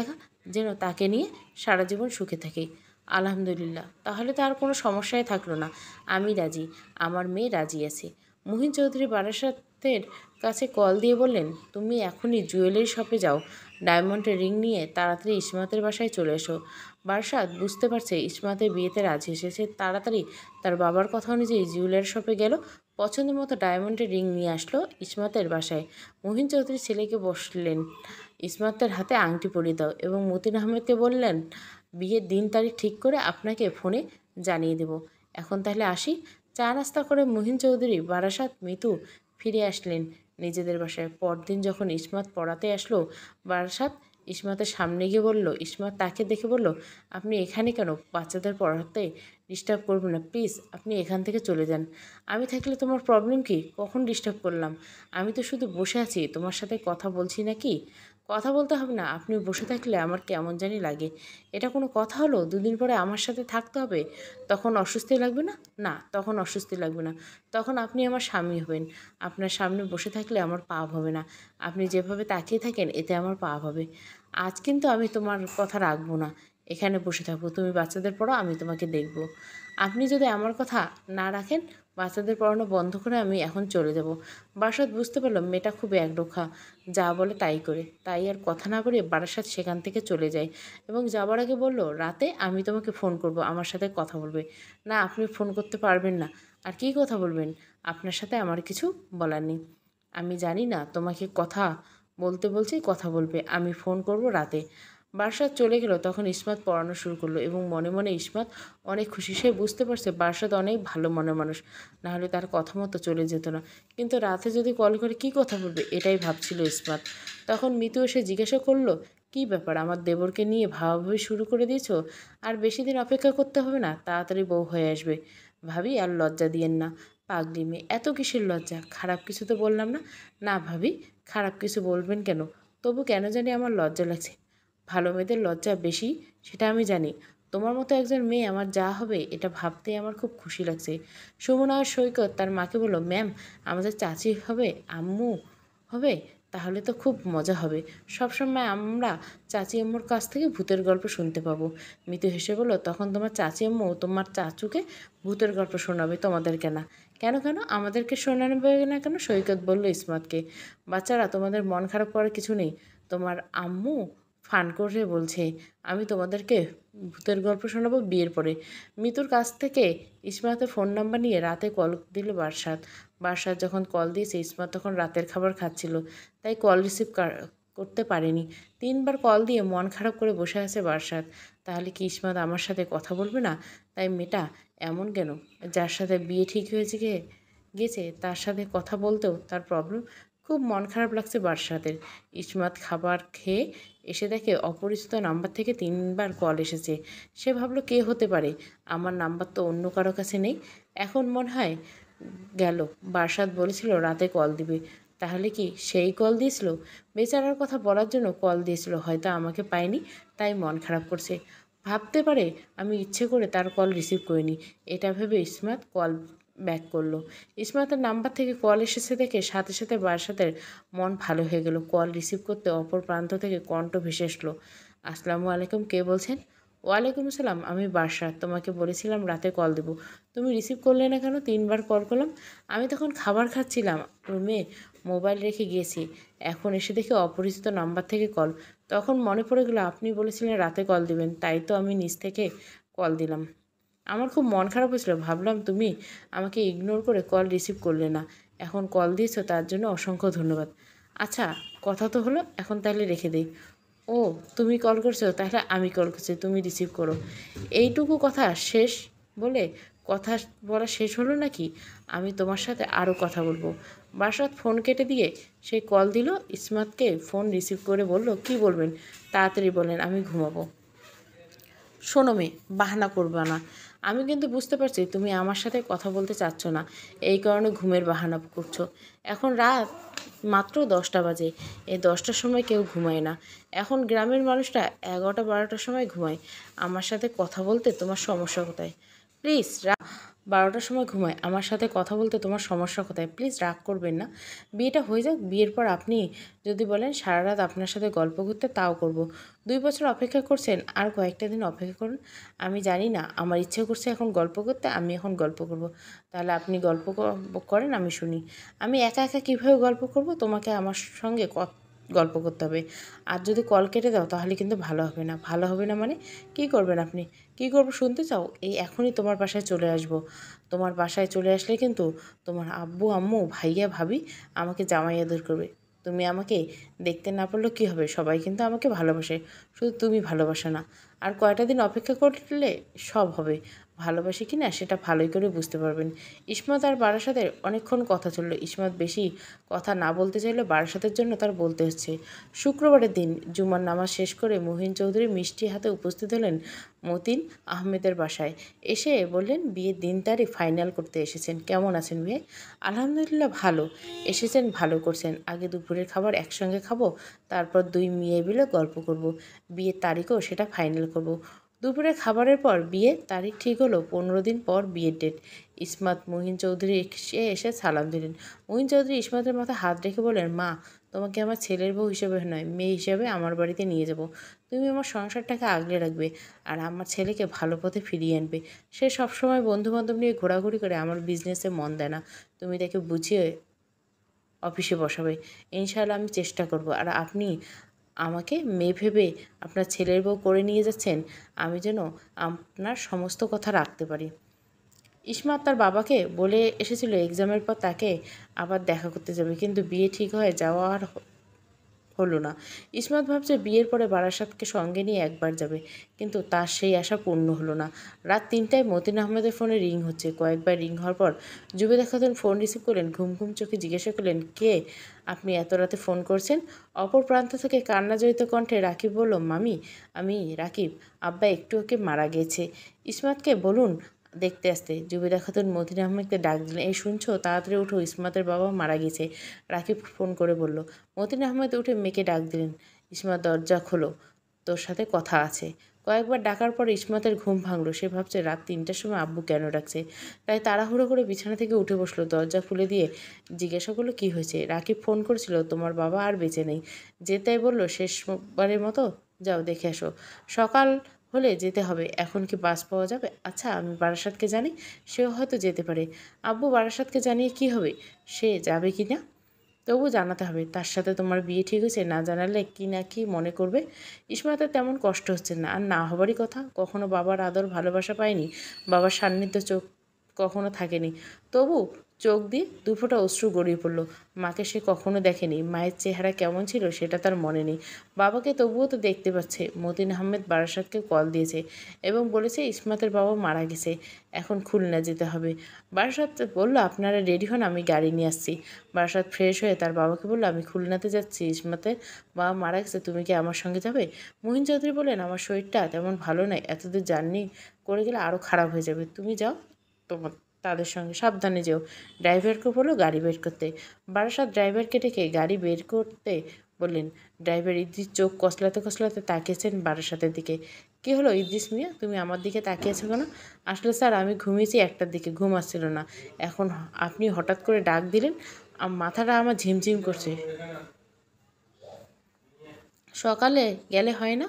যেন তাকে নিয়ে সারা জীবন সুখে থাকে। আলহামদুলিল্লাহ, তাহলে তো আর কোনো সমস্যাই থাকলো না। আমি রাজি, আমার মেয়ে রাজি আছে। মুহিন চৌধুরী বারাসাতের কাছে কল দিয়ে বললেন, তুমি এখনই জুয়েলারি শপে যাও, ডায়মন্ডের রিং নিয়ে তাড়াতাড়ি ইসমাতের বাসায় চলে এসো। বারাসাত বুঝতে পারছে ইসমাতের বিয়েতে রাজি এসেছে, তাড়াতাড়ি তার বাবার কথা অনুযায়ী জুয়েলারি শপে গেল। পছন্দের মতো ডায়মন্ডের রিং নিয়ে আসলো ইসমাতের বাসায়। মুহিন চৌধুরী ছেলেকে বসলেন, ইসমাতের হাতে আংটি পরিয়ে দাও, এবং মতিন আহমেদকে বললেন, বিয়ের দিন তারিখ ঠিক করে আপনাকে ফোনে জানিয়ে দেব। এখন তাহলে আসি। চা নাস্তা করে মুহিন চৌধুরী, বারাসাত, মিতু ফিরে আসলেন নিজেদের বাসায়। পরদিন যখন ইসমাত পড়াতে আসলো, বারাসাত ইসমাতের সামনে গিয়ে বলল, ইসমাত তাকে দেখে বলল, আপনি এখানে কেন? বাচ্চাদের পড়াতে ডিস্টার্ব করবেন না প্লিজ, আপনি এখান থেকে চলে যান। আমি থাকলে তোমার প্রবলেম কি? কখন ডিস্টার্ব করলাম? আমি তো শুধু বসে আছি, তোমার সাথে কথা বলছি নাকি? কথা বলতে হবে না, আপনি বসে থাকলে আমার কেমন জানি লাগে। এটা কোনো কথা হলো? দুদিন পরে আমার সাথে থাকতে হবে, তখন অস্বস্তি লাগবে না? না, তখন অস্বস্তি লাগবে না। তখন আপনি আমার স্বামী হবেন। আপনার সামনে বসে থাকলে আমার পাপ হবে না। আপনি যেভাবে তাকিয়ে থাকেন এতে আমার পাপ হবে। আজ কিন্তু আমি তোমার কথা রাখবো না, এখানে বসে থাকবো। তুমি বাচ্চাদের পড়াও, আমি তোমাকে দেখব। আপনি যদি আমার কথা না রাখেন, বাচ্চাদের পড়ানো বন্ধ করে আমি এখন চলে যাব। বারাসাত বুঝতে পারল মেয়েটা খুব একরোখা, যা বলে তাই করে। তাই আর কথা না বলে বারাসাত সেখান থেকে চলে যায় এবং যাবার আগে বলল, রাতে আমি তোমাকে ফোন করব, আমার সাথে কথা বলবে। না, আপনি ফোন করতে পারবেন না। আর কী কথা বলবেন? আপনার সাথে আমার কিছু বলার নেই। আমি জানি না তোমাকে কথা বলতে বলছি, কথা বলবে। আমি ফোন করব রাতে। বারাসাত চলে গেল। তখন ইসমাত পড়ানো শুরু করলো এবং মনে মনে ইসমাত অনেক খুশি। সে বুঝতে পারছে বারাসাত অনেক ভালো মনের মানুষ, নাহলে তার কথা মতো চলে যেত না। কিন্তু রাতে যদি কল করে কী কথা বলবে এটাই ভাবছিল ইসমাত। তখন মিতু এসে জিজ্ঞাসা করলো, কী ব্যাপার, আমার দেবরকে নিয়ে ভাবাভাবি শুরু করে দিয়েছো? আর বেশি দিন অপেক্ষা করতে হবে না, তাড়াতাড়ি বউ হয়ে আসবে। ভাবি আর লজ্জা দিয়েন না, পাগলি মেয়ে, এত কিসের লজ্জা? খারাপ কিছু তো বললাম না। না ভাবি, খারাপ কিছু বলবেন কেন? তবু কেন জানি আমার লজ্জা লাগছে। ভালো মেয়েদের লজ্জা বেশি, সেটা আমি জানি। তোমার মতো একজন মেয়ে আমার যা হবে এটা ভাবতেই আমার খুব খুশি লাগছে। সুমনা আর সৈকত তার মাকে বলল, ম্যাম, আমাদের চাচি হবে, আম্মু হবে, তাহলে তো খুব মজা হবে। সবসময় আমরা চাচি আম্মুর কাছ থেকে ভূতের গল্প শুনতে পাবো। মিতু হেসে বলল, তখন তোমার চাচি আম্মু তোমার চাচুকে ভূতের গল্প শোনাবে, তোমাদেরকে না। কেন কেন আমাদেরকে শোনাবে না কেন? সৈকত বলল ইসমাতকে। বাচ্চারা, তোমাদের মন খারাপ করার কিছু নেই। তোমার আম্মু ফান করে বলছে আমি তোমাদেরকে ভূতের গল্প শোনাবো বিয়ের পরে। মিতুর কাছ থেকে ইসমাতের ফোন নাম্বার নিয়ে রাতে কল দিল বারাসাত। বারাসাত যখন কল দিয়েছে, ইসমাত তখন রাতের খাবার খাচ্ছিল, তাই কল রিসিভ করতে পারেনি। 3বার কল দিয়ে মন খারাপ করে বসে আছে বারাসাত। তাহলে কি ইসমাত আমার সাথে কথা বলবে না? তাই মেয়েটা এমন কেন? যার সাথে বিয়ে ঠিক হয়েছে গেছে তার সাথে কথা বলতেও তার প্রবলেম। খুব মন খারাপ লাগছে বারাসাতের। ইসমাত খাবার খেয়ে এসে দেখে অপরিচিত নাম্বার থেকে 3বার কল এসেছে। সে ভাবলো কে হতে পারে, আমার নাম্বার তো অন্য কারো কাছে নেই। এখন মনে হয় গেল, বারাসাত বলেছিল রাতে কল দিবে, তাহলে কি সেই কল দিয়েছিল? বেচারার কথা বলার জন্য কল দিয়েছিল, হয়তো আমাকে পায়নি তাই মন খারাপ করছে। ভাবতে পারে আমি ইচ্ছে করে তার কল রিসিভ করিনি। এটা ভেবে ইসমাত কল ব্যাক করলো। ইসমাতের নাম্বার থেকে কল এসেছে দেখে সাথে সাথে বারাসাতের মন ভালো হয়ে গেল। কল রিসিভ করতে অপর প্রান্ত থেকে কণ্ঠ ভেসে আসলো। আসসালামু আলাইকুম, কে বলছেন? ওয়ালাইকুম আসসালাম, আমি বারাসাত। তোমাকে বলেছিলাম রাতে কল দেব, তুমি রিসিভ করলে না কেন? 3বার কল করলাম। আমি তখন খাবার খাচ্ছিলাম, রুমে মোবাইল রেখে গিয়েছি। এখন এসে দেখি অপরিচিত নাম্বার থেকে কল। তখন মনে পড়ে গেল আপনি বলেছিলেন রাতে কল দিবেন, তাই তো আমি নিজ থেকে কল দিলাম। আমার খুব মন খারাপ হয়েছিল, ভাবলাম তুমি আমাকে ইগনোর করে কল রিসিভ করলে না। এখন কল দিয়েছো, তার জন্য অসংখ্য ধন্যবাদ। আচ্ছা, কথা তো হলো, এখন তাহলে রেখে দিই। ও, তুমি কল করছো, তাহলে আমি কল করছি, তুমি রিসিভ করো। এইটুকু কথা শেষ বলে কথা বলা শেষ হলো নাকি? আমি তোমার সাথে আরও কথা বলবো। বারাসাত ফোন কেটে দিয়ে সে কল দিল। ইসমাতকে ফোন রিসিভ করে বলল, কি বলবেন? তাড়াতাড়ি বলেন, আমি ঘুমাবো। শোনো মেয়ে, বাহানা করবে না। আমি কিন্তু বুঝতে পারছি তুমি আমার সাথে কথা বলতে চাচ্ছ না, এই কারণে ঘুমের বাহানা করছো। এখন রাত মাত্র 10টা বাজে। এই 10টার সময় কেউ ঘুমায় না। এখন গ্রামের মানুষরা 11টা 12টার সময় ঘুমায়। আমার সাথে কথা বলতে তোমার সমস্যা কোথায়? প্লিজ 12টার সময় ঘুমায়, আমার সাথে কথা বলতে তোমার সমস্যা কোথায়? প্লিজ রাগ করবেন না। বিয়েটা হয়ে যাক, বিয়ের পর আপনি যদি বলেন সারা রাত আপনার সাথে গল্প করতে, তাও করব। 2 বছর অপেক্ষা করছেন, আর কয়েকটা দিন অপেক্ষা করুন। আমি জানি না, আমার ইচ্ছে করছে এখন গল্প করতে, আমি এখন গল্প করব। তাহলে আপনি গল্প করেন, আমি শুনি। আমি একা একা কীভাবে গল্প করব? তোমাকে আমার সঙ্গে গল্প করতে হবে। আর যদি কল কেটে দাও তাহলে কিন্তু ভালো হবে না। ভালো হবে না মানে? কী করবেন আপনি? কী করবো শুনতে চাও? এই এখনই তোমার বাসায় চলে আসব। তোমার বাসায় চলে আসলে কিন্তু তোমার আব্বু আম্মু ভাইয়া ভাবি আমাকে জামাই আদর করবে। তুমি আমাকে দেখতে না পারলেও কী হবে? সবাই কিন্তু আমাকে ভালোবাসে, শুধু তুমি ভালোবাসো না। আর কয়টা দিন অপেক্ষা করলে সব হবে। ভালোবাসি কি না সেটা ভালোই করে বুঝতে পারবেন। ইসমাত আর বারাসাতের অনেকক্ষণ কথা চলল। ইসমাত বেশি কথা না বলতে চাইলে বারাসাতের জন্য তার বলতে হচ্ছে। শুক্রবারের দিন জুমার নামাজ শেষ করে মহিন চৌধুরী মিষ্টি হাতে উপস্থিত হলেন মতিন আহমেদের বাসায়। এসে বললেন, বিয়ের দিন তারিখ ফাইনাল করতে এসেছেন। কেমন আছেন মেয়ে? আলহামদুলিল্লাহ ভালো। এসেছেন ভালো করছেন। আগে দুপুরের খাবার একসঙ্গে খাবো, তারপর দুই মেয়ে মিলে গল্প করব। বিয়ের তারিখও সেটা ফাইনাল করব। দুপুরের খাবারের পর বিয়ের তারিখ ঠিক হলো। 15 দিন পর বিয়ের ডেট। ইসমাত মহিন চৌধুরী এসে সালাম দিলেন। মহিন চৌধুরী ইসমাতের মাথায় হাত রেখে বললেন, মা, তোমাকে আমার ছেলের বউ হিসেবে নয়, মেয়ে হিসেবে আমার বাড়িতে নিয়ে যাব। তুমি আমার সংসারটাকে আগলে রাখবে আর আমার ছেলেকে ভালো পথে ফিরিয়ে আনবে। সে সবসময় বন্ধুবান্ধব নিয়ে ঘোরাঘুরি করে, আমার বিজনেসে মন দেয় না। তুমি তাকে বুঝিয়ে অফিসে বসাবে। ইনশাআল্লাহ আমি চেষ্টা করব। আর আপনি আমাকে মেয়ে ভেবে আপনার ছেলের বউ করে নিয়ে যাচ্ছেন, আমি যেন আপনার সমস্ত কথা রাখতে পারি। ইসমাত তার বাবাকে বলে এসেছিল এক্সামের পর তাকে আবার দেখা করতে যাবে, কিন্তু বিয়ে ঠিক হয়ে যাওয়া আর হলো না। ইসমাত ভাবছে বিয়ের পরে বারাসাতকে সঙ্গে নিয়ে একবার যাবে, কিন্তু তার সেই আশা পূর্ণ হলো না। রাত 3টায় মতিন আহমেদের ফোনে রিং হচ্ছে। কয়েকবার রিং হওয়ার পর জুবেদা খাতুন ফোন রিসিভ করলেন। ঘুম ঘুম চোখে জিজ্ঞাসা করলেন, কে? আপনি এত রাতে ফোন করছেন? অপর প্রান্ত থেকে কান্নাজড়িত কণ্ঠে রাকিব বলল, মামি, আমি রাকিব। আব্বা একটু ওকে মারা গেছে। ইসমাতকে বলুন দেখতে আসতে। জুবেদা খাতুন মতিন আহমেদকে ডাক দিলেন, এই শুনছো, তাড়াতাড়ি উঠো, ইসমাতের বাবা মারা গেছে। রাকিব ফোন করে বলল। মতিন আহমেদ উঠে মেয়েকে ডাক দিলেন, ইসমাত দরজা খোলো, তোর সাথে কথা আছে। কয়েকবার ডাকার পর ইসমাতের ঘুম ভাঙল। সে ভাবছে রাত 3টার সময় আব্বু কেন ডাকছে। তাই তাড়াহুড়ো করে বিছানা থেকে উঠে বসলো। দরজা খুলে দিয়ে জিজ্ঞাসা করলো, কী হয়েছে? রাকিব ফোন করেছিল, তোমার বাবা আর বেঁচে নেই। যেতেই বললো, শেষবারের মতো যাও দেখে আসো, সকাল হলে যেতে হবে। এখন কি বাস পাওয়া যাবে? আচ্ছা, আমি বারাসাতকে জানি, সেও হয়তো যেতে পারে। আব্বু বারাসাতকে জানিয়ে কি হবে? সে যাবে কি না তবু জানাতে হবে। তার সাথে তোমার বিয়ে ঠিক হয়েছে, না জানালে কি না কি মনে করবে। ইসমাতের তেমন কষ্ট হচ্ছে না, আর না হবারই কথা। কখনো বাবার আদর ভালোবাসা পায়নি, বাবার সান্নিধ্য চোখ কখনো থাকেনি, তবু চোখ দিয়ে দুফোঁটা অশ্রু গড়িয়ে পড়ল। মাকে সে কখনো দেখেনি, মায়ের চেহারা কেমন ছিল সেটা তার মনে নেই। বাবাকে তবুও তো দেখতে পাচ্ছে। মতিন আহমেদ বারাসাতকে কল দিয়েছে এবং বলেছে ইসমাতের বাবা মারা গেছে, এখন খুলনা যেতে হবে। বারাসাত বলল, আপনারা রেডি হন, আমি গাড়ি নিয়ে আসছি। বারাসাত ফ্রেশ হয়ে তার বাবাকে বলল, আমি খুলনাতে যাচ্ছি, ইসমাতের বাবা মারা গেছে, তুমি কি আমার সঙ্গে যাবে? মহিন চৌধুরী বললেন, আমার শরীরটা তেমন ভালো নয়, এতদূর জার্নি করে গেলে আরও খারাপ হয়ে যাবে। তুমি যাও তোমার তাদের সঙ্গে, সাবধানে যেও। ড্রাইভারকে বললো গাড়ি বের করতে। বারাসাত ড্রাইভারকে ডেকে গাড়ি বের করতে বললেন। ড্রাইভার ইদ্রিস চোখ কসলাতে কসলাতে তাকিয়েছেন বারাসাতের দিকে। কী হলো ইদ্রিস মিয়া, তুমি আমার দিকে তাকিয়েছো কেন? আসলে স্যার আমি ঘুমিয়েছি 1টার দিকে, ঘুম আসছিল না। এখন আপনি হঠাৎ করে ডাক দিলেন, মাথাটা আমার ঝিমঝিম করছে। সকালে গেলে হয় না?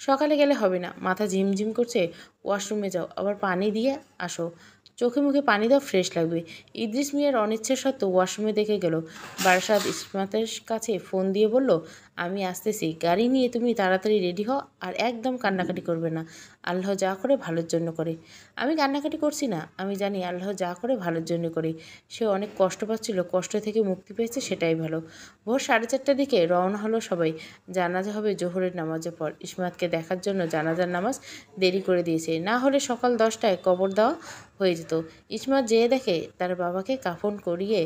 সকালে গেলে হবে না, মাথা ঝিমঝিম করছে। ওয়াশরুমে যাও, আবার পানি দিয়ে আসো। চোখে মুখে পানি দাও, ফ্রেশ লাগবে। ইদ্রিস মিয়ার অনিচ্ছা সত্ত্বেও ওয়াশরুমে দেখে গেল। বারাসাত ইসমাতের কাছে ফোন দিয়ে বলল, আমি আসতেছি, গাড়ি নিয়ে তুমি তাড়াতাড়ি রেডি হও, আর একদম কান্নাকাটি করবে না। আল্লাহ যা করে ভালোর জন্য করে। আমি কান্নাকাটি করছি না, আমি জানি আল্লাহ যা করে ভালোর জন্য করে। সে অনেক কষ্ট পাচ্ছিল, কষ্ট থেকে মুক্তি পেয়েছে, সেটাই ভালো। ভোর 4:30টার দিকে রওনা হলো সবাই। জানাজা হবে জোহরের নামাজের পর। ইসমাতকে দেখার জন্য জানাজার নামাজ দেরি করে দিয়েছে, না হলে সকাল 10টায় কবর দেওয়া হয়ে যেত। ইসমাত যেয়ে দেখে তার বাবাকে কাফন করিয়ে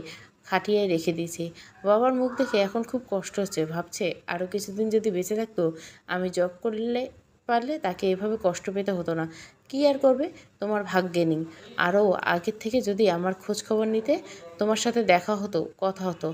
খাটিয়ে রেখে দিয়েছে। বাবার মুখ দেখে এখন খুব কষ্ট হচ্ছে, ভাবছে আরও কিছুদিন যদি বেঁচে থাকতো, আমি জব করলে পারলে তাকে এভাবে কষ্ট পেতে হতো না। কী আর করবে, তোমার ভাগ্যে নেই। আরও আগের থেকে যদি আমার খোঁজ খবর নিতে, তোমার সাথে দেখা হতো, কথা হতো।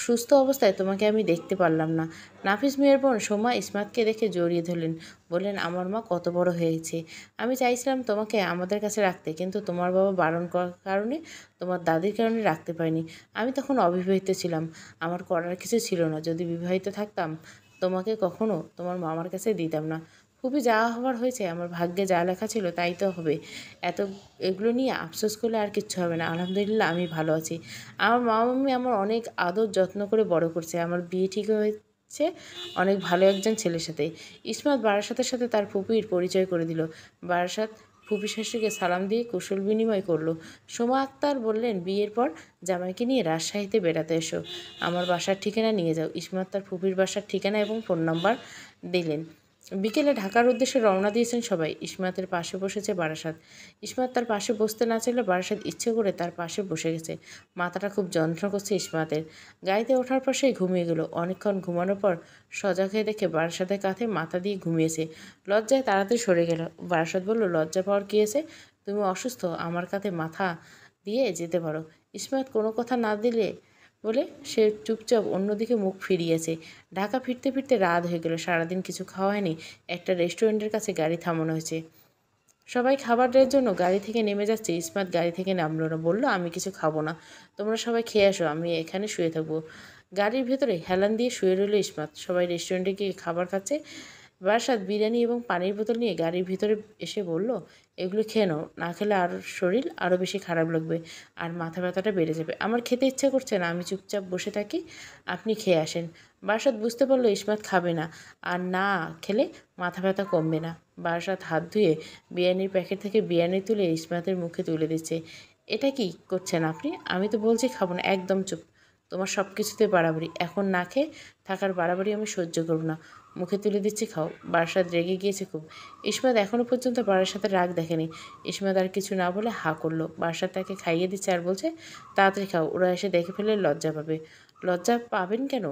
সুস্থ অবস্থায় তোমাকে আমি দেখতে পারলাম না। নাফিস মিয়ার বোন সোমা ইসমাতকে দেখে জড়িয়ে ধরলেন, বললেন, আমার মা কত বড় হয়েছে। আমি চাইছিলাম তোমাকে আমাদের কাছে রাখতে, কিন্তু তোমার বাবা বারণ করার কারণে, তোমার দাদির কারণে রাখতে পারিনি। আমি তখন অবিবাহিত ছিলাম, আমার করার কিছু ছিল না। যদি বিবাহিত থাকতাম, তোমাকে কখনো তোমার মামার কাছে দিতাম না। খুবই যা হবার হয়েছে, আমার ভাগ্যে যা লেখা ছিল তাই তো হবে। এত এগুলো নিয়ে আফসোস করলে আর কিচ্ছু হবে না। আলহামদুলিল্লাহ আমি ভালো আছি। আমার মা মাম্মি আমার অনেক আদর যত্ন করে বড় করছে। আমার বিয়ে ঠিক হয়েছে অনেক ভালো একজন ছেলের সাথে। ইসমাত বারাসাতের সাথে তার ফুপির পরিচয় করে দিল। বারাসাত ফুপি শাশুড়িকে সালাম দিয়ে কুশল বিনিময় করলো। সোমা আক্তার বললেন, বিয়ের পর জামাইকে নিয়ে রাজশাহীতে বেড়াতে এসো, আমার বাসার ঠিকানা নিয়ে যাও। ইসমাত তার ফুপির বাসার ঠিকানা এবং ফোন নাম্বার দিলেন। বিকেলে ঢাকার উদ্দেশ্যে রওনা দিয়েছেন সবাই। ইসমাতের পাশে বসেছে বারাসাত। ইসমাত তার পাশে বসতে না চাইলে বারাসাত ইচ্ছে করে তার পাশে বসে গেছে। মাথাটা খুব যন্ত্রণা করছে ইসমাতের। গাড়িতে ওঠার পর সেই ঘুমিয়ে গেল। অনেকক্ষণ ঘুমানোর পর সজাগ হয়ে দেখে বারাসাতের কাঁধে মাথা দিয়ে ঘুমিয়েছে। লজ্জায় তাড়াতাড়ি সরে গেল। বারাসাত বলল, লজ্জা পাওয়ার কী আছে? তুমি অসুস্থ, আমার কাঁধে মাথা দিয়ে যেতে পারো। ইসমাত কোনো কথা না দিলে বলে সে চুপচাপ অন্যদিকে মুখ ফিরিয়েছে। ঢাকা ফিরতে ফিরতে রাত হয়ে গেল। সারাদিন কিছু খাওয়া হয়নি। একটা রেস্টুরেন্টের কাছে গাড়ি থামানো হয়েছে। সবাই খাবারের জন্য গাড়ি থেকে নেমে যাচ্ছে। ইসমাত গাড়ি থেকে নামলো না, বলল, আমি কিছু খাবো না, তোমরা সবাই খেয়ে আসো, আমি এখানে শুয়ে থাকবো। গাড়ির ভেতরে হেলান দিয়ে শুয়ে রইল ইসমাত। সবাই রেস্টুরেন্টে গিয়ে খাবার খাচ্ছে। বারাসাত বিরিয়ানি এবং পানির বোতল নিয়ে গাড়ির ভিতরে এসে বলল, এগুলো খেয়ে নাও, না খেলে আর শরীর আরও বেশি খারাপ লাগবে, আর মাথা ব্যথাটা বেড়ে যাবে। আমার খেতে ইচ্ছা করছে না, আমি চুপচাপ বসে থাকি, আপনি খেয়ে আসেন। বারাসাত বুঝতে পারলো ইসমাত খাবে না, আর না খেলে মাথা ব্যথা কমবে না। বারাসাত হাত ধুয়ে বিরিয়ানির প্যাকেট থেকে বিরিয়ানি তুলে ইসমাতের মুখে তুলে দিচ্ছে। এটা কি করছেন আপনি? আমি তো বলছি খাবো না। একদম চুপ, তোমার সব কিছুতে বাড়াবাড়ি। এখন না খেয়ে থাকার বাড়াবাড়ি আমি সহ্য করব না। মুখে তুলে দিচ্ছি, খাও। বারাসাত রেগে গিয়েছে খুব। ইসমাত এখনও পর্যন্ত বারাসাতের রাগ দেখেনি। ইসমাত আর কিছু না বলে হাঁ করলো। বারাসাত তাকে খাইয়ে দিচ্ছে আর বলছে, তাড়াতাড়ি খাও, ওরা এসে দেখে ফেলে লজ্জা পাবে। লজ্জা পাবেন কেন?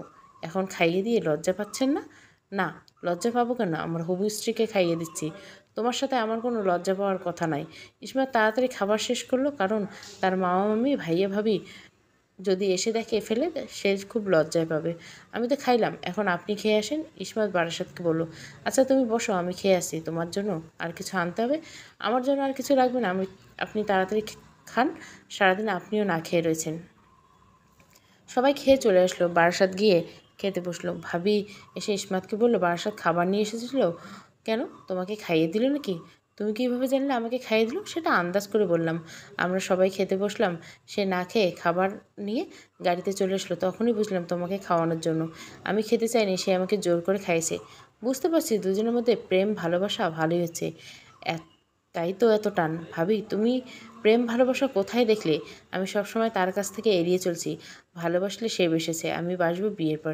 এখন খাইয়ে দিয়ে লজ্জা পাচ্ছেন না? না, লজ্জা পাবো কেন? আমার হবু স্ত্রীকে খাইয়ে দিচ্ছি, তোমার সাথে আমার কোনো লজ্জা পাওয়ার কথা নাই। ইসমাত তাড়াতাড়ি খাবার শেষ করলো, কারণ তার মামা মামি ভাইয়া ভাবি যদি এসে দেখে ফেলে সে খুব লজ্জায় পাবে। আমি তো খাইলাম, এখন আপনি খেয়ে আসেন। ইসমাত বারাসাতকে বলল, আচ্ছা তুমি বসো, আমি খেয়ে আসি। তোমার জন্য আর কিছু আনতে হবে? আমার জন্য আর কিছু লাগবে না, আপনি তাড়াতাড়ি খান, সারাদিন আপনিও না খেয়ে রয়েছেন। সবাই খেয়ে চলে আসলো। বারাসাত গিয়ে খেতে বসলো। ভাবি এসে ইসমাতকে বলল, বারাসাত খাবার নিয়ে এসেছিল কেন? তোমাকে খাইয়ে দিল নাকি? তুমি কীভাবে জানলে আমাকে খাইয়ে দিল? সেটা আন্দাজ করে বললাম। আমরা সবাই খেতে বসলাম, সে না খেয়ে খাবার নিয়ে গাড়িতে চলে আসলো। তখনই বুঝলাম তোমাকে খাওয়ানোর জন্য। আমি খেতে চাইনি, সে আমাকে জোর করে খাইয়েছে। বুঝতে পারছি দুজনের মধ্যে প্রেম ভালোবাসা ভালোই হচ্ছে, তাই তো এত টান। ভাবি তুমি প্রেম ভালোবাসা কোথায় দেখলে? আমি সবসময় তার কাছ থেকে এড়িয়ে চলছি। ভালোবাসলে সে বেসেছে, আমি বাসবো বিয়ের পর।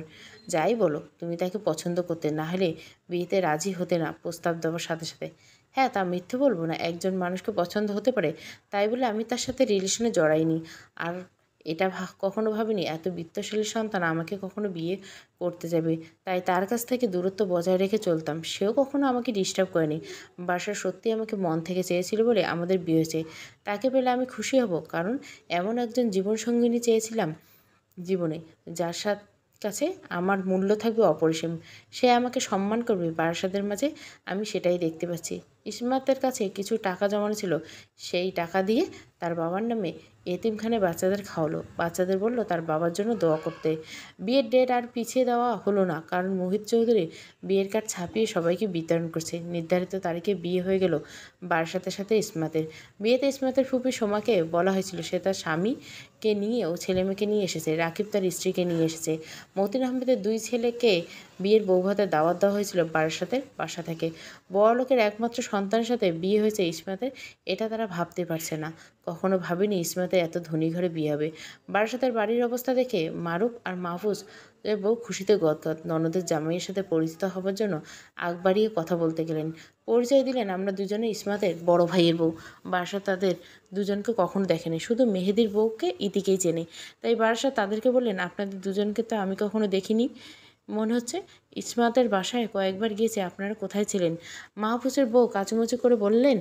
যাই বলো, তুমি তাকে পছন্দ করতে, না হলে বিয়েতে রাজি হতে না প্রস্তাব দেওয়ার সাথে সাথে। হ্যাঁ, তা মিথ্যে বলবো না, একজন মানুষকে পছন্দ হতে পারে, তাই বলে আমি তার সাথে রিলেশনে জড়াইনি। আর এটা কখনো ভাবিনি এত বিত্তশালী সন্তান আমাকে কখনো বিয়ে করতে যাবে, তাই তার কাছ থেকে দূরত্ব বজায় রেখে চলতাম। সেও কখনো আমাকে ডিস্টার্ব করেনি। বাসা সত্যি আমাকে মন থেকে চেয়েছিল বলে আমাদের বিয়ে হয়েছে। তাকে পেলে আমি খুশি হব, কারণ এমন একজন জীবনসঙ্গিনী চেয়েছিলাম জীবনে, যার কাছে আমার মূল্য থাকবে অপরিসীম। সে আমাকে সম্মান করবে বারাসাতের মাঝে, আমি সেটাই দেখতে পাচ্ছি। ইসমাতের কাছে কিছু টাকা জমানো ছিল, সেই টাকা দিয়ে তার বাবার নামে এতিমখানে বাচ্চাদের খাওয়ালো। বাচ্চাদের বলল তার বাবার জন্য দোয়া করতে। বিয়ের ডেট আর পিছিয়ে দেওয়া হলো না, কারণ মোহিত চৌধুরী বিয়ের কার্ড ছাপিয়ে সবাইকে বিতরণ করছে। নির্ধারিত তারিখে বিয়ে হয়ে গেল বারাসাতের সাথে ইসমাতের। বিয়েতে ইসমাতের ফুপি সোমাকে বলা হয়েছিল সে তার স্বামীকে নিয়ে ও ছেলেমেয়েকে নিয়ে এসেছে। রাকিব তার স্ত্রীকে নিয়ে এসেছে। মতিন আহমেদের 2 ছেলেকে বিয়ের বৌভাতে দাওয়াত দেওয়া হয়েছিল বারাসাতের বাসা থেকে। বড়লোকের একমাত্র সন্তানের সাথে বিয়ে হয়েছে ইসমাতের, এটা তারা ভাবতে পারছে না। কখনো ভাবেনি ইসমাতের এত ধনী ঘরে বিয়ে হবে। বারাসাতের বাড়ির অবস্থা দেখে মারুফ আর মাহফুজ বউ খুশিতে গদগদ। ননদের জামাইয়ের সাথে পরিচিত হবার জন্য আগ বাড়িয়ে কথা বলতে গেলেন। পরিচয় দিলেন, আমরা দুজনে ইসমাতের বড় ভাইয়ের বউ। বারাসাত তাদের দুজনকে কখনো দেখেনি, শুধু মেহেদির বউকে ইতিকেই চেনে। তাই বারাসাত তাদেরকে বললেন, আপনাদের দুজনকে তো আমি কখনো দেখিনি, মনে হচ্ছে ইসমাতের বাসায় কয়েকবার গিয়েছে, আপনারা কোথায় ছিলেন? মাহফুজের বউ কাচুমুচু করে বললেন,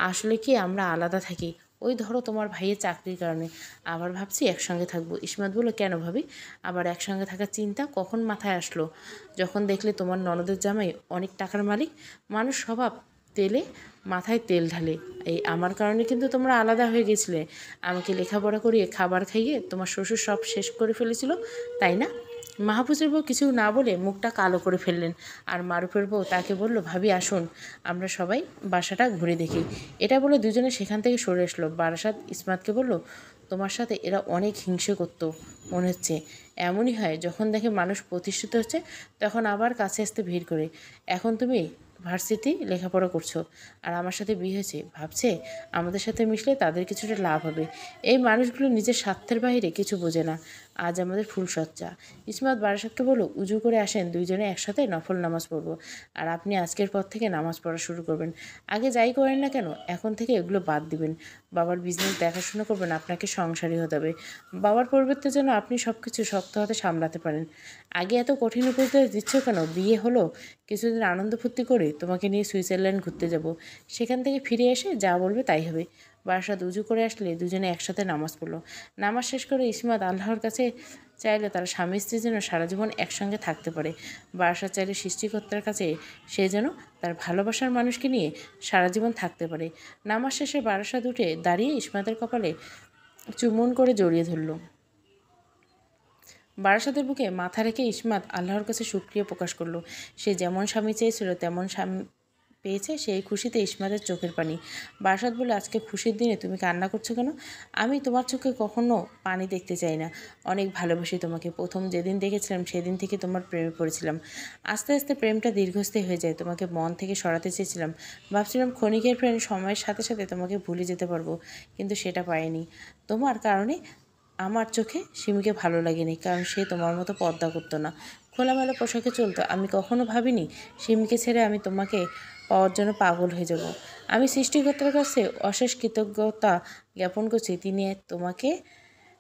আসলে কি আমরা আলাদা থাকি, ওই ধরো তোমার ভাইয়ের চাকরির কারণে। আবার ভাবছি একসঙ্গে থাকবো। ইসমাত বলল, কেন ভাবি আবার একসঙ্গে থাকার চিন্তা কখন মাথায় আসলো? যখন দেখলে তোমার ননদের জামাই অনেক টাকার মালিক, মানুষ স্বভাব তেলে মাথায় তেল ঢালে। এই আমার কারণে কিন্তু তোমরা আলাদা হয়ে গেছিলে। আমাকে লেখাপড়া করিয়ে খাবার খাইয়ে তোমার শ্বশুর সব শেষ করে ফেলেছিল, তাই না? মাহফুজের বউ কিছু না বলে মুখটা কালো করে ফেললেন। আর মারুফের বউ তাকে বলল, ভাবি আসুন আমরা সবাই বাসাটা ঘুরে দেখি। এটা বলে দুজনে সেখান থেকে সরে আসলো। বারাসাত ইসমাতকে বলল, তোমার সাথে এরা অনেক হিংসে করত মনে হচ্ছে। এমনই হয়, যখন দেখে মানুষ প্রতিষ্ঠিত হচ্ছে তখন আবার কাছে আসতে ভিড় করে। এখন তুমি ভার্সিটি লেখাপড়া করছো আর আমার সাথে বিয়ে হয়েছে, ভাবছে আমাদের সাথে মিশলে তাদের কিছুটা লাভ হবে। এই মানুষগুলো নিজের স্বার্থের বাইরে কিছু বোঝে না। আজ আমাদের ফুলসজ্জা। ইসমাত বারাসাতকে বলল, উজু করে আসেন, দুইজনে একসাথে নফল নামাজ পড়ব। আর আপনি আজকের পর থেকে নামাজ পড়া শুরু করবেন। আগে যাই করেন না কেন এখন থেকে এগুলো বাদ দিবেন। বাবার বিজনেস দেখাশোনা করবেন, আপনাকে সংসারী হতে হবে। বাবার পরিবর্তে যেন আপনি সব কিছু শক্ত হাতে সামলাতে পারেন। আগে এত কঠিন উপদেশ দিচ্ছ কেন? বিয়ে হলো, কিছুদিন আনন্দ ফুর্তি করে তোমাকে নিয়ে সুইজারল্যান্ড ঘুরতে যাব, সেখান থেকে ফিরে এসে যা বলবে তাই হবে। বারাসাত উজু করে আসলে দুজনে একসাথে নামাজ পড়লো। নামাজ শেষ করে ইসমাত আল্লাহর কাছে চাইলে তার স্বামী স্ত্রী যেন সারা জীবন একসঙ্গে থাকতে পারে। বারাসাত চাইলে সৃষ্টিকর্তার কাছে সে যেন তার ভালোবাসার মানুষকে নিয়ে সারা জীবন থাকতে পারে। নামাজ শেষে বারাসাত উঠে দাঁড়িয়ে ইসমাতের কপালে চুম্বন করে জড়িয়ে ধরল। বারাসাতের বুকে মাথা রেখে ইসমাত আল্লাহর কাছে শুকরিয়া প্রকাশ করলো। সে যেমন স্বামী চেয়েছিল তেমন স্বামী পেয়েছে, সেই খুশিতে ইসমাতের চোখের পানি। বারাসাত বলে, আজকে খুশির দিনে তুমি কান্না করছো কেন? আমি তোমার চোখে কখনো পানি দেখতে চাই না। অনেক ভালোবাসি তোমাকে। প্রথম যেদিন দেখেছিলাম সেদিন থেকে তোমার প্রেমে পড়েছিলাম। আস্তে আস্তে প্রেমটা দীর্ঘস্থায়ী হয়ে যায়। তোমাকে মন থেকে সরাতে চেয়েছিলাম, ভাবছিলাম ক্ষণিকের প্রেম সময়ের সাথে সাথে তোমাকে ভুলে যেতে পারবো, কিন্তু সেটা পাইনি। তোমার কারণে আমার চোখে সিমিকে ভালো লাগেনি, কারণ সে তোমার মতো পর্দা করতো না, খোলামেলা পোশাকে চলতো। আমি কখনো ভাবিনি সিমিকে ছেড়ে আমি তোমাকে পাওয়ার জন্য পাগল হয়ে যাব। আমি সৃষ্টিকর্তার কাছে অশেষ কৃতজ্ঞতা জ্ঞাপন করছি, তিনি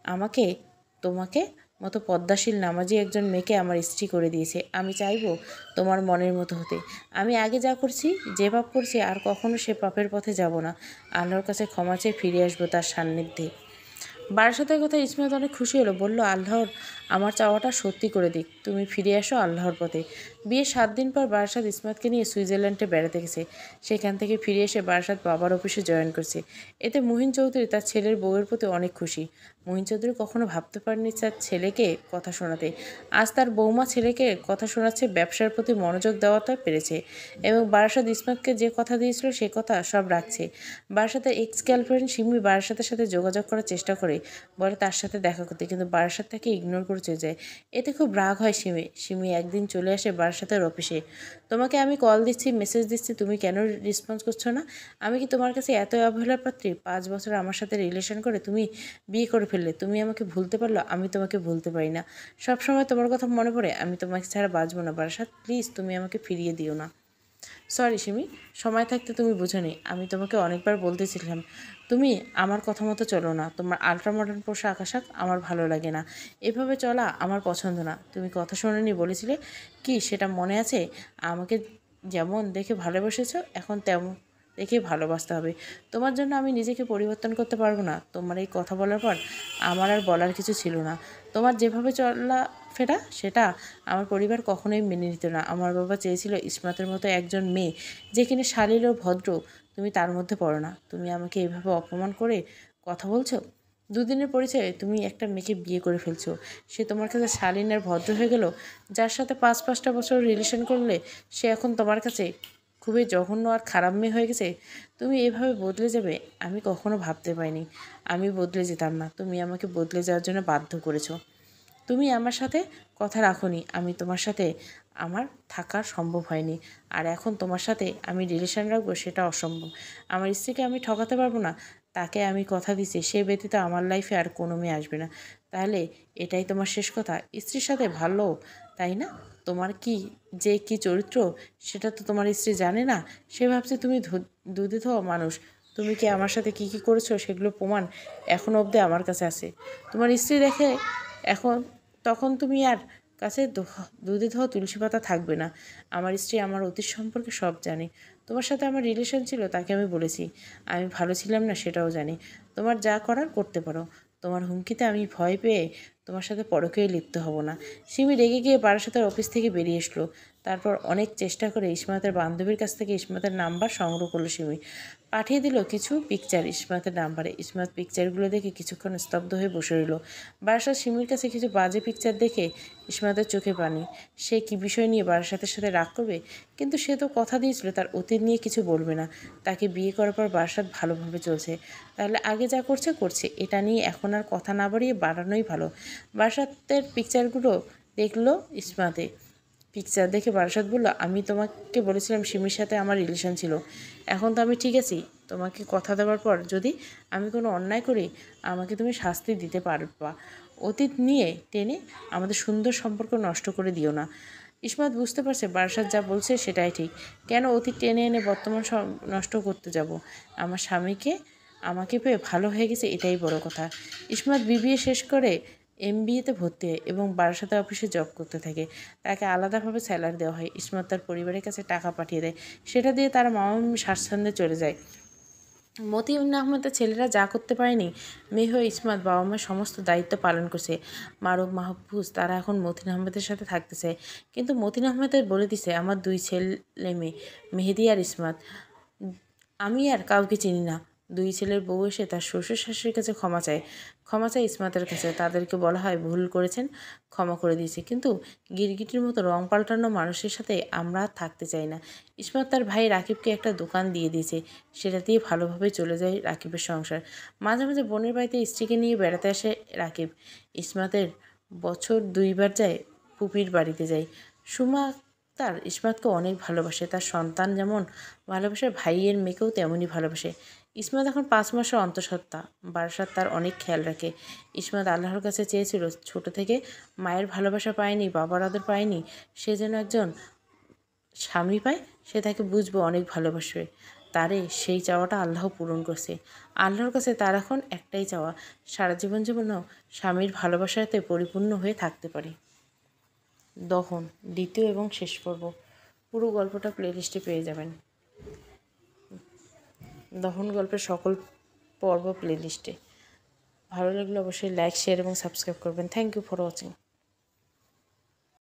আমাকে তোমাকে মতো পদ্মাশীল নামাজি একজন মেয়েকে আমার স্ত্রী করে দিয়েছে। আমি চাইবো তোমার মনের মতো হতে। আমি আগে যা করছি, যে পাপ করছি, আর কখনো সে পাপের পথে যাব না। আল্লাহর কাছে ক্ষমা চেয়ে ফিরে আসবো তার সান্নিধ্যে। বারাসাতের কথা ইসমাত অনেক খুশি হলো। বলল, আল্লাহর আমার চাওয়াটা সত্যি করে দিক, তুমি ফিরে আসো আল্লাহর পথে। বিয়ের 7 দিন পর বারাসাত ইসমাতকে নিয়ে সুইজারল্যান্ডে বেড়াতে গেছে। সেখান থেকে ফিরে এসে বারাসাত বাবার অফিসে জয়েন করছে। এতে মুহিন চৌধুরী তার ছেলের বউয়ের প্রতি অনেক খুশি। মুহিন চৌধুরী কখনো ভাবতে পারেনি তার ছেলেকে কথা শোনাতে। আজ তার বৌমা ছেলেকে কথা শোনাচ্ছে, ব্যবসার প্রতি মনোযোগ দেওয়াতে পেরেছে। এবং বারাসাত ইসমাতকে যে কথা দিয়েছিল সে কথা সব রাখছে। বারাসাতের এক্স গার্লফ্রেন্ড সিমি বারাসাতের সাথে যোগাযোগ করার চেষ্টা করে, বলে তার সাথে দেখা করতে, কিন্তু বারাসাত তাকে ইগনোর করে চলে যায়। এতে খুব রাগ হয় সিমি একদিন চলে আসে বারাসাতের অফিসে। তোমাকে আমি কল দিচ্ছি, মেসেজ দিচ্ছি, তুমি কেন রেসপন্স করছো না? আমি কি তোমার কাছে এত অবহেলার পাত্রী? 5 বছর আমার সাথে রিলেশন করে তুমি বিয়ে করে ফেললে। তুমি আমাকে ভুলতে পারলো, আমি তোমাকে ভুলতে পারি না। সবসময় তোমার কথা মনে পড়ে, আমি তোমাকে ছাড়া বাঁচবো না। বারাসাত প্লিজ, তুমি আমাকে ফিরিয়ে দিও না। সরি সিমি, সময় থাকতে তুমি বুঝোনি। আমি তোমাকে অনেকবার বলতেছিলাম তুমি আমার কথা মতো চলো না। তোমার আল্ট্রা মডার্ন পোশাক আশাক আমার ভালো লাগে না, এভাবে চলা আমার পছন্দ না। তুমি কথা শোনোনি, বলেছিলে কি সেটা মনে আছে? আমাকে যেমন দেখে ভালোবেসেছো, এখন দেখে ভালোবাসতে হবে। তোমার জন্য আমি নিজেকে পরিবর্তন করতে পারবো না। তোমার এই কথা বলার পর আমার আর বলার কিছু ছিল না। তোমার যেভাবে চলাফেরা সেটা আমার পরিবার কখনোই মেনে নিত না। আমার বাবা চেয়েছিল ইসমাতের মতো একজন মেয়ে যে কিনা শালীন ও ভদ্র, তুমি তার মধ্যে পড়ো না। তুমি আমাকে এইভাবে অপমান করে কথা বলছো। দুদিনের পরিচয়ে তুমি একটা মেয়েকে বিয়ে করে ফেলছো। সে তোমার কাছে শালীন আর ভদ্র হয়ে গেল। যার সাথে 5-5টা বছর রিলেশন করলে সে এখন তোমার কাছে খুবই জঘন্য আর খারাপ মেয়ে হয়ে গেছে। তুমি এভাবে বদলে যাবে আমি কখনো ভাবতে পারিনি। আমি বদলে যেতাম না, তুমি আমাকে বদলে যাওয়ার জন্য বাধ্য করেছো। তুমি আমার সাথে কথা রাখোনি, আমি তোমার সাথে আমার থাকা সম্ভব হয়নি। আর এখন তোমার সাথে আমি রিলেশন রাখবো সেটা অসম্ভব। আমার স্ত্রীকে আমি ঠকাতে পারবো না। তাকে আমি কথা দিচ্ছি সে ব্যতীত আমার লাইফে আর কোনো মেয়ে আসবে না। তাহলে এটাই তোমার শেষ কথা? স্ত্রীর সাথে ভালো, তাই না? তোমার কি চরিত্র সেটা তো তোমার স্ত্রী জানে না। সে ভাবছে তুমি দুধে মানুষ। তুমি কি আমার সাথে কি করেছো সেগুলো প্রমাণ এখনও অবধি আমার কাছে আছে। তোমার স্ত্রী দেখে এখন তখন তুমি আর কাছে দুধে ধোয়া তুলসী পাতা থাকবে না। আমার স্ত্রী আমার অতীত সম্পর্কে সব জানে। তোমার সাথে আমার রিলেশন ছিল তাকে আমি বলেছি। আমি ভালো ছিলাম না সেটাও জানি। তোমার যা করার করতে পারো। তোমার হুমকিতে আমি ভয় পেয়ে তোমার সাথে পরকীয়ায় লিপ্ত হব না। সিমি রেগে গিয়ে বারাসাতের অফিস থেকে বেরিয়ে আসলো। তারপর অনেক চেষ্টা করে ইসমাতের বান্ধবীর কাছ থেকে ইসমাতের নাম্বার সংগ্রহ করলো সিমি। পাঠিয়ে দিল কিছু পিকচার ইসমাতের নাম্বারে। ইসমাত পিকচারগুলো দেখে কিছুক্ষণ স্তব্ধ হয়ে বসে রইল। বারাসাত সিমির কাছে কিছু বাজে পিকচার দেখে ইসমাতের চোখে পানি। সে কি বিষয় নিয়ে বারাসাতের সাথে রাগ করবে? কিন্তু সে তো কথা দিয়েছিল তার অতীত নিয়ে কিছু বলবে না। তাকে বিয়ে করার পর বারাসাত ভালোভাবে চলছে। তাহলে আগে যা করছে এটা নিয়ে এখন আর কথা না বাড়িয়ে বাড়ানোই ভালো। বারাসাতের পিকচারগুলো দেখলো ইসমাতে। পিকচার দেখে বারাসাত বলল, আমি তোমাকে বলেছিলাম সিমির সাথে আমার রিলেশন ছিল। এখন তো আমি ঠিক আছি। তোমাকে কথা দেওয়ার পর যদি আমি কোনো অন্যায় করি আমাকে তুমি শাস্তি দিতে পারবা। অতীত নিয়ে টেনে আমাদের সুন্দর সম্পর্ক নষ্ট করে দিও না। ইসমাত বুঝতে পারছে বারাসাত যা বলছে সেটাই ঠিক। কেন অতীত টেনে এনে বর্তমান নষ্ট করতে যাব? আমার স্বামীকে আমাকে পেয়ে ভালো হয়ে গেছে এটাই বড় কথা। ইসমাত বিবিএ শেষ করে এমবিএতে ভর্তি হয় এবং বারাসাতের অফিসে জব করতে থাকে। তাকে আলাদাভাবে স্যালারি দেওয়া হয়। ইসমাত তার পরিবারের কাছে টাকা পাঠিয়ে দেয়। সেটা দিয়ে তারা মামা স্বাচ্ছন্দ্যে চলে যায়। মতিউন আহমেদের ছেলেরা যা করতে পারেনি মেয়ে হয়ে ইসমাত বাবা মায়ের সমস্ত দায়িত্ব পালন করছে। মারুফ মাহফুজ তারা এখন মতিন আহমেদের সাথে থাকতে চায়। কিন্তু মতিন আহমেদের বলে দিছে আমার 2 ছেলে মেয়ে মেহেদি আর ইসমাত। আমি আর কাউকে চিনি না। 2 ছেলের বউ এসে তার শ্বশুর শাশুড়ির কাছে ক্ষমা চায় ইসমাতের কাছে। তাদেরকে বলা হয় ভুল করেছেন, ক্ষমা করে দিয়েছে। কিন্তু গিরগিটির মতো রং পাল্টানো মানুষের সাথে আমরা থাকতে চাই না। ইসমাত তার ভাই রাকিবকে একটা দোকান দিয়ে দিয়েছে। সেটা দিয়ে ভালোভাবে চলে যায় রাকিবের সংসার। মাঝে মাঝে বোনের বাড়িতে স্ত্রীকে নিয়ে বেড়াতে আসে রাকিব। ইসমাতের বছর 2 বার যায় ফুপির বাড়িতে যায়। সুমা তার ইসমাতকে অনেক ভালোবাসে। তার সন্তান যেমন ভালোবাসে ভাইয়ের মেয়েকেও তেমনই ভালোবাসে। ইসমাত এখন 5 মাসের অন্তঃসত্ত্বা। বারাসাত তার অনেক খেয়াল রাখে। ইসমাত আল্লাহর কাছে চেয়েছিল ছোট থেকে মায়ের ভালোবাসা পায়নি, বাবার আদর পায়নি, সে যেন একজন স্বামী পায়, সে তাকে বুঝবে, অনেক ভালোবাসবে তারে। সেই চাওয়াটা আল্লাহ পূরণ করছে। আল্লাহর কাছে তার এখন একটাই চাওয়া, সারা জীবন যেন স্বামীর ভালোবাসাতে পরিপূর্ণ হয়ে থাকতে পারে। দহন দ্বিতীয় এবং শেষ পর্ব। পুরো গল্পটা প্লেলিস্টে পেয়ে যাবেন। দহন গল্পের সকল পর্ব প্লেলিস্টে। ভালো লাগলে অবশ্যই লাইক, শেয়ার এবং সাবস্ক্রাইব করবেন। Thank you for watching.